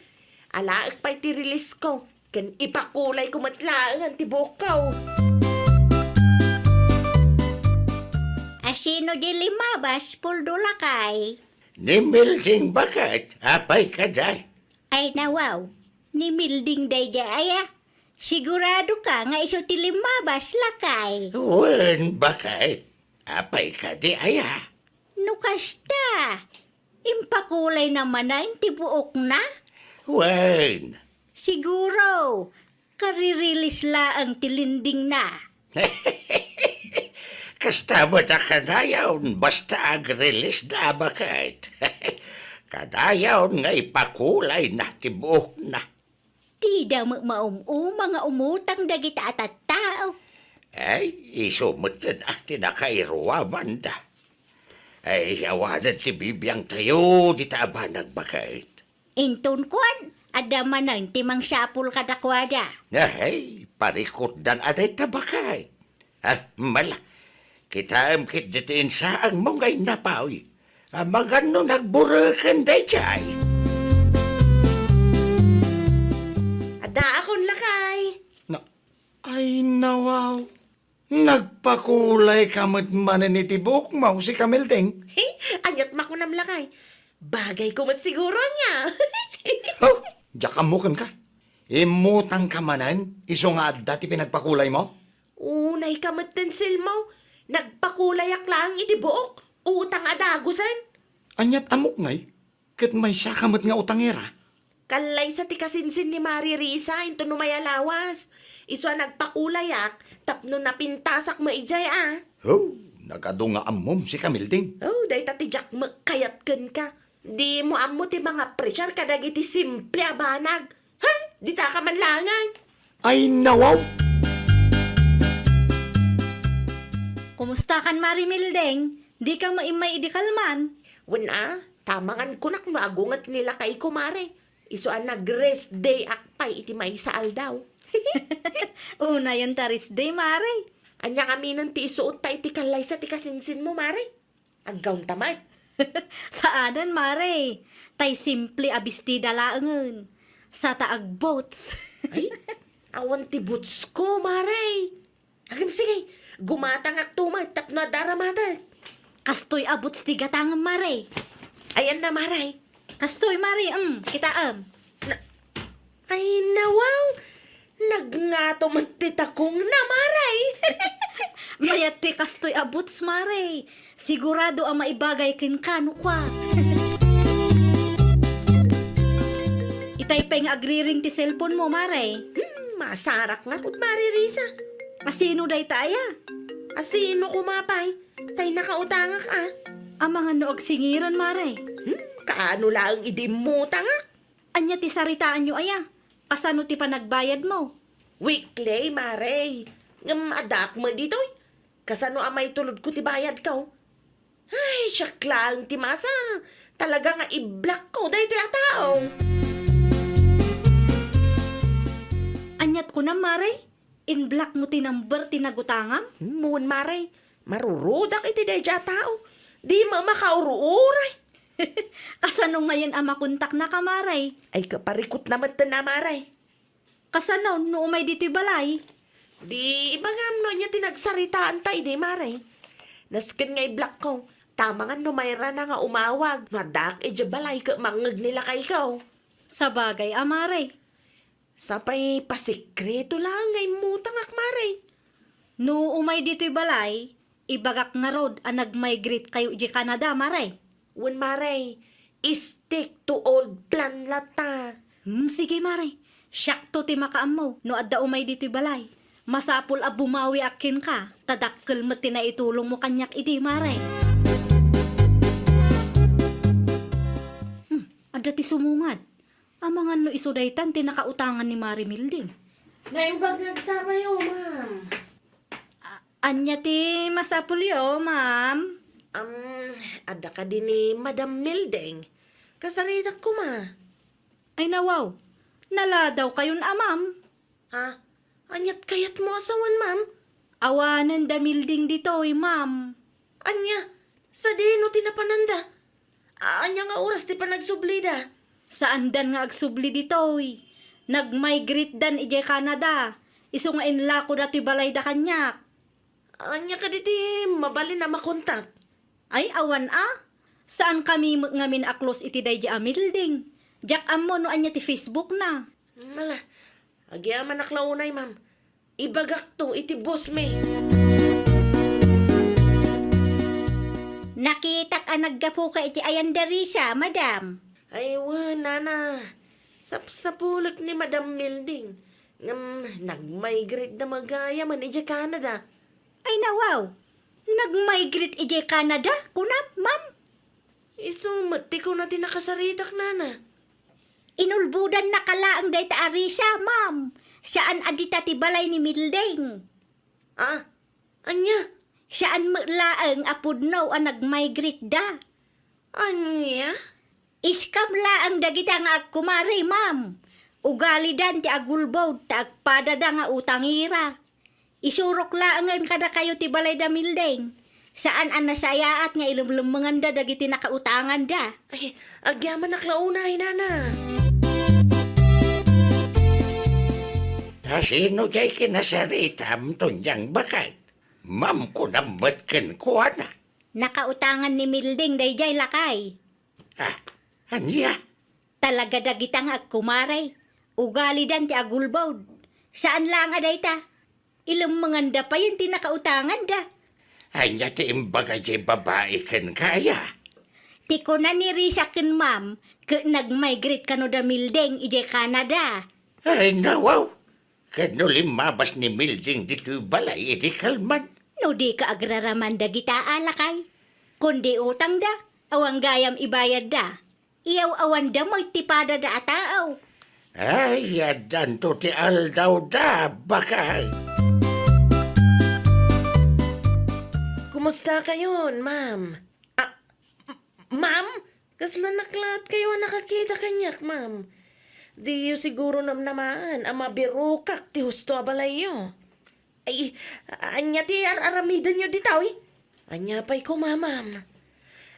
Speaker 7: Alaak pa'y ti release ko. Kan ipakulay ko matlaang ang tibok ko.
Speaker 8: Asino di limabas, puldula kay.
Speaker 4: Ni Milding bakat, apay ka day.
Speaker 8: Ay nawaw, ni Milding day aya. Sigurado ka nga iso ti limabas lakay.
Speaker 4: Wen bakat, apay ka di aya.
Speaker 8: Nukasta, impakulay naman na ti buok na.
Speaker 4: Wen.
Speaker 8: Siguro, karirilis laang tilinding na.
Speaker 4: Kastamot a kanayaw, basta ag-release na bakat. Kanayaw nga ipakulay na tibuok na.
Speaker 8: Di da mga umutang dagita at tao.
Speaker 4: Ay, isumot yan tinakairuwa banda. Ay, awanan ti bibiyang tayo, di taba nagbakait.
Speaker 8: Inton kuan, adaman ng timang sapul kadakwada.
Speaker 4: Ay, parikot dan aday tabakait. Mala, kita kit ditiin sa ang mongay napawi. Magano nagburakan day jay.
Speaker 7: Ada akong lakay.
Speaker 3: Ay, nawaw. Nagpakulay kamot manan ni Tibok, mau si Kamilding.
Speaker 7: Anyat makunam lakay. Bagay ko man siguro niya.
Speaker 3: Oh, jakamukan ka. Imutang ka manan, iso nga dati pinagpakulay mo?
Speaker 7: Unay ka matensil mo. Nagpakulay aklang itibuok. Utang adagusan.
Speaker 3: Anyat amok ngay, kat may sakamot nga utangera.
Speaker 7: Kalay sa tikasinsin ni Mari Risa, into numayalawas. Iso nagpakulayak, tapno napintasak mo ijay
Speaker 3: Oh, nagadunga amom si Kamilding.
Speaker 7: Oh, day tatijak magkayatken ka. Di mo amo ti mga presyar kadagiti simple abanag. Ha? Di ta ka manlangan.
Speaker 3: Ay, nawaw.
Speaker 5: Kumusta kan Mari Mildeng? Di ka maimay idikalman.
Speaker 7: Wala, tamangan ko nak maagungat nila kay kumare. Iso nag-rest day akpay iti may saal daw.
Speaker 5: Una yun taris day, Mari.
Speaker 7: Anya kami ng ti isuot ta iti kalay sa tikasinsin mo, mare. Aggaw tamad.
Speaker 5: Saanan, Mari? Tay simple abistida laangan. Sa taag boats.
Speaker 7: Ay, awan ti boots ko, mare. Agam sige, gumatang aktumad tapno daramata.
Speaker 5: Kastoy abots ti gatangan, Mari.
Speaker 7: Ayan na, mare.
Speaker 5: Kastoy, Mari, kita
Speaker 7: Ay, nawaw. Nagngato magtitakong na, maray.
Speaker 5: Mayat ti kastoy abots, Mari. Sigurado ang maibagay kin kano kwa. Itay pa nga agriring ti cellphone mo, Mari.
Speaker 7: Masarak nga kut Mari Risa.
Speaker 5: Asino day taya?
Speaker 7: Asino kumapay? Tay nakautangak
Speaker 5: Ang mga noog singiran, Mari.
Speaker 7: Kaano lang idimuta nga?
Speaker 5: Anya ti saritaan nyo aya. Kasano ti panagbayad mo?
Speaker 7: Weekly, mare. Ngam adak mo dito. Kasano amay tulod ko ti bayad ka? Ay, siyak lang ti masa. Talaga nga i-block ko dahito yung tao.
Speaker 5: Anyat ko na, Mare. In-block mo ti number tinagutangam?
Speaker 7: Moon, mare. Marurudak iti dahito tao. Di mo makauruuray.
Speaker 5: Kasano ngayon ang makontak na ka, Mare?
Speaker 7: Ay, kaparikot naman na, mare.
Speaker 5: Kasano no umay dito'y balay?
Speaker 7: Di ibagam no niya tinagsaritaan tayo di, mare. Naskin nga i-block ko. Tama nga no mayra na nga umawag. Madak balay ka mangag nila kay ikaw.
Speaker 5: Sa bagay, Mare.
Speaker 7: Sapay pasikreto lang ngay mutang akmare.
Speaker 5: No umay dito'y balay, ibagak nga rod ang nag-migrate kayo di Canada, Mare.
Speaker 7: Wen mare, stick to old plan lata.
Speaker 5: Sige, Mare. Siyak to ti makaam mo. No adda umay dito'y balay. Masapul a bumawi akin ka. Tadakkel mo na itulong mo kanyak idi, Mare. Adda ti sumungad. Amangan no isudaytan ti nakautangan ni Mari Milding.
Speaker 7: Naimbagag sa kayo, ma'am.
Speaker 5: Anya ti masapul yo, ma'am.
Speaker 7: Ada ka din ni Madam Mildeng. Kasaritak ko, ma.
Speaker 5: Ay nawaw. Naladaw kayon, ma'am.
Speaker 7: Ha? Anyat kayat mo asawan, ma'am?
Speaker 5: Awanan da Milding dito'y, ma'am.
Speaker 7: Anya? Sa dino tinapananda? Anya nga oras ti pa nagsublida?
Speaker 5: Saan dan nga agsubli dito'y? Nag-migrate dan ije Canada. Iso nga inlako dato'y balay da kanyak.
Speaker 7: Anya ka diti mabali na makontak?
Speaker 5: Ay, awan Saan kami ngamin aklos iti day di Milding? Jak ammo no anya ti Facebook na.
Speaker 7: Mala, agyaman naklaunay, ma'am. Ibagak to iti boss me.
Speaker 8: Nakitak ang naggapo ka iti ayan Darisa, madam.
Speaker 7: Ay, nana. Sapsapulik ni Madam Milding. Nag-migrate na magaya man iti Canada.
Speaker 8: Ay nawaw, nag-migrate ije Canada, kunam, ma'am.
Speaker 7: Isumati ko natin nakasaritak, nana.
Speaker 8: Inulbudan na kalaang day ta Arisa, ma'am. Saan adita ti balay ni Milding?
Speaker 7: Ah, anya?
Speaker 8: Saan laang apod no ang nag-migrate da?
Speaker 7: Anya?
Speaker 8: Iskam laang dagita nga agkumari, ma'am. Ugali dan ti agulbaw, ta agpada da nga utangira. Isurok laangan kada kayo ti balay da mildeng. Saan ang nasayaat nga ilumlumangan da dagiti nakautangan da?
Speaker 7: Ay, agyaman naklaunay, nana.
Speaker 4: Sino jay kinasaritam tunyang bakay? Ma'am ko namat ko na.
Speaker 8: Nakautangan ni mildeng dayjay lakay.
Speaker 4: Ah, anya?
Speaker 8: Talaga dagita nga agkumaray. Ugali dan ti agulbaw. Saan lang aday ta? Ilummangan da pa yun ti nakautangan da.
Speaker 4: Anya ti imbaga jay babae kan kaya.
Speaker 8: Ti ko na ni Risa ken ma'am, ke nag-migrate kano da mildeng ije Canada.
Speaker 4: Ay nawaw. Kano limabas ni Milding dito balay iti kalman.
Speaker 8: No di ka agraraman da gita alakay. Kundi utang da, awang gayam ibayad da. Iyaw awan da mo'y tipada da ataaw.
Speaker 4: Ay, adan to ti aldaw da bakay.
Speaker 7: Kumusta kayon, ma'am? Ah, ma'am? Kasla naklat kayo ang nakakita kanyak, ma'am. Di yu siguro namnamaan ang mabirukak ti husto abalayo. Ay, anya ti aramidan nyo ditaw eh. Anya pa'y ko, ma'am.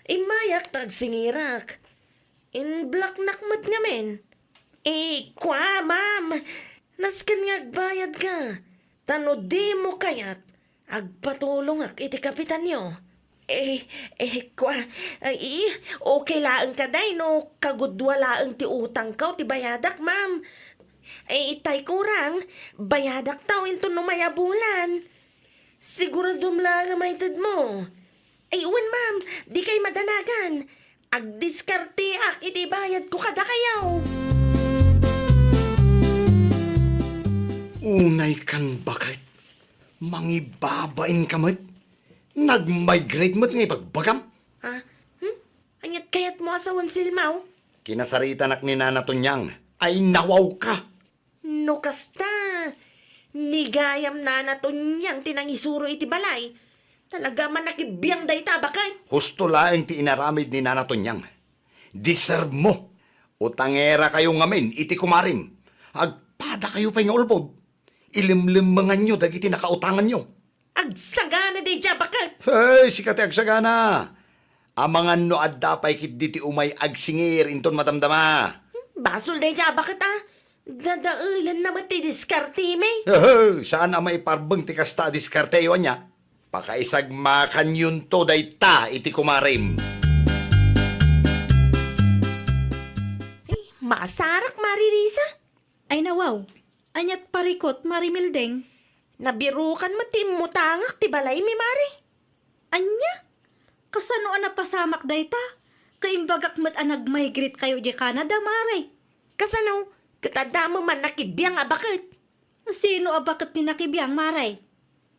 Speaker 7: Imayak tagsingirak. In black nakmat nga men. Kwa, ma'am. Naskan nga agbayad ka. Tano di mo kayat. Agpatulong ak iti kapitan nyo. Kwa, okay laang ka day, no, kagudwa laang ti utang ka, ti bayadak, ma'am. Itay kurang, bayadak tao into no mayabulan. Siguro lang may tad mo. Uwan, ma'am, di kay madanagan. Agdiskarte ak, iti bayad ko kada kayaw.
Speaker 3: Unay kan bakit? Mangibabain ka mo't? Nag-migrate mo't nga ipagbagam?
Speaker 7: Ha? Anyat kayat mo asawan silmaw?
Speaker 3: Kinasarita nak ni Nana Tunyang ay nawaw ka.
Speaker 7: No kasta. Nigayam na natunyang tinangisuro iti balay. Talaga man nakibiyang day tabakay.
Speaker 3: Husto laeng ti inaramid ni Nana Tunyang. Deserve mo. Utangera kayo ngamin, iti kumarim. Agpada kayo pa yung ulpod. Ilimlimangan nyo, dagiti nakautangan nyo.
Speaker 7: Agsagana day jabakay.
Speaker 3: Hey, sikati agsagana. Amangan no adda pa'y kit diti umay agsingir inton matamdama.
Speaker 7: Basol day jabakit ah. Dadailan naman ti diskarte may.
Speaker 3: Hey, saan amay parbeng ti kasta diskarteyo niya? Pakaisagmakan yun to day ta iti kumarim.
Speaker 7: Masarak maririsa.
Speaker 10: Ay nawaw, anyat parikot marimildeng.
Speaker 7: Nabirukan mo ti mutangak ti balay mi mari.
Speaker 10: Anya? Kasano ang napasamak dayta? Kaimbagak mat ang nag-migrate kayo di Canada, mare.
Speaker 7: Kasano? Katanda mo man nakibiyang abakit.
Speaker 10: Sino abakit ni nakibiyang, mare?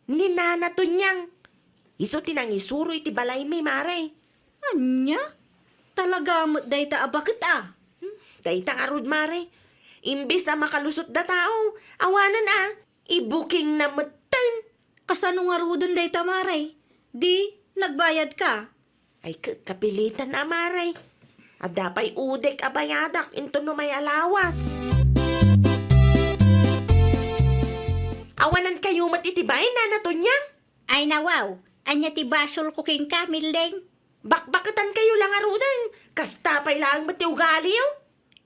Speaker 7: Ni Nana Tunyang. Iso tinangisuro iti balay mi mare.
Speaker 10: Anya? Talaga mat dayta abakit ah.
Speaker 7: Dayta arud mare. Imbis a makalusot da tao, awanan i-booking na matan.
Speaker 10: Kasano nga rudon dayta, mare? Di, nagbayad ka.
Speaker 7: Ay kapilitan na mare. Adapay udek abayadak into no may alawas. Awanan kayo matitibay na natunyang.
Speaker 8: Ay nawaw, anya ti basol ko king ka, mildeng.
Speaker 7: Bakbakatan kayo lang arudan. Kastapay lang matiugali yaw.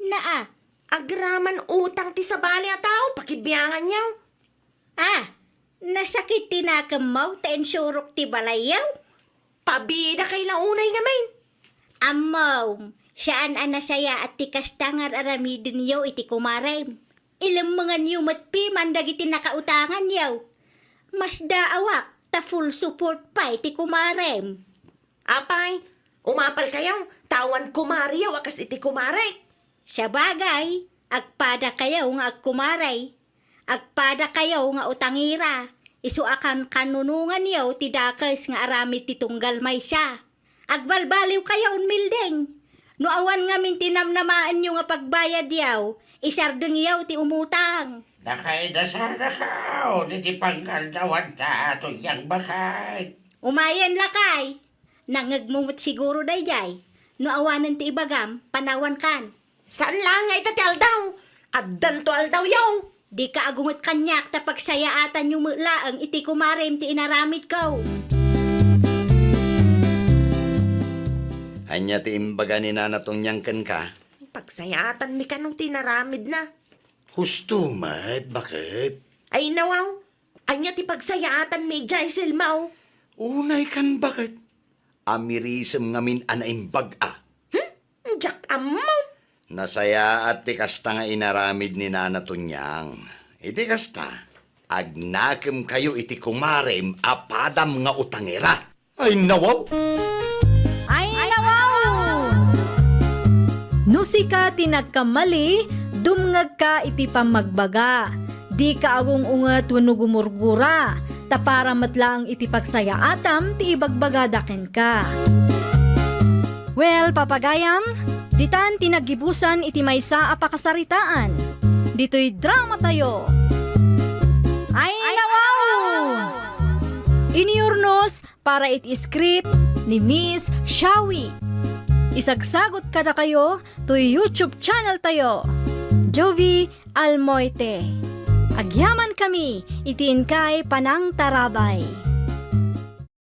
Speaker 8: Naa,
Speaker 7: Agraman utang ti sabali a tao, pakibiyangan yaw.
Speaker 8: nasakit tinakamaw ta insurok ti balayaw.
Speaker 7: Pabida kay launay nga main.
Speaker 8: Amaw, saan anasaya at ti kastangar aramidin yaw iti kumarem. Ilang mga niyo matpi mandagiti nakautangan yaw. Mas daawak ta full support pa iti kumarem.
Speaker 7: Apay, umapal kayaw, tawan kumariyaw akas iti kumaray.
Speaker 8: Sa bagay, agpada kayaw nga agkumaray. Agpada kayaw nga utangira. Isu akan kanunungan yaw ti dakas nga aramid ti tunggal may siya. Agbalbaliw kayaw mildeng. No awan nga min tinamnamaan nyo nga pagbayad yaw, isardeng yaw ti umutang.
Speaker 4: Nakaidasar na ka, o di pangkaldawan ta ato yang bakay.
Speaker 8: Umayan lakay. Nangagmumot siguro dayjay. No awanan ti ibagam, panawan kan.
Speaker 7: Saan lang nga itati aldaw? Addan to aldaw yaw.
Speaker 8: Di ka agungot kanyak tapag sayaatan yung mulaang iti kumarem ti inaramid ko.
Speaker 3: Anya ti imbaga ni nanatong nyangken ka.
Speaker 7: Pagsayatan mi kanong tinaramid na.
Speaker 4: Husto, mat, bakit?
Speaker 7: Ay nawaw, anya ti pagsayatan mi jay silmaw.
Speaker 3: Unay kan bakit? Amirisem ngamin anaim baga.
Speaker 7: Jak amaw.
Speaker 3: Nasaya at ti kasta nga inaramid ni nanatong nyang. Iti kasta, agnakem kayo iti kumarem apadam nga utangera. Ay nawaw!
Speaker 10: Ay nawaw! Nusika tinagkamali, dumngag ka iti pamagbaga. Di ka agong unget wenno gumurgura, tapara matlaang iti pagsayaatam ti ibagbagadaken ka. Well, papagayam, ditan tinagibusan iti maysa a pakasaritaan. Dito'y drama tayo. Ay nawaw! Iniurnos para iti script ni Miss Shawi. Isagsagot kada kayo to YouTube channel tayo, Jovi Almoite. Agyaman kami, itiin kay Panang Tarabay.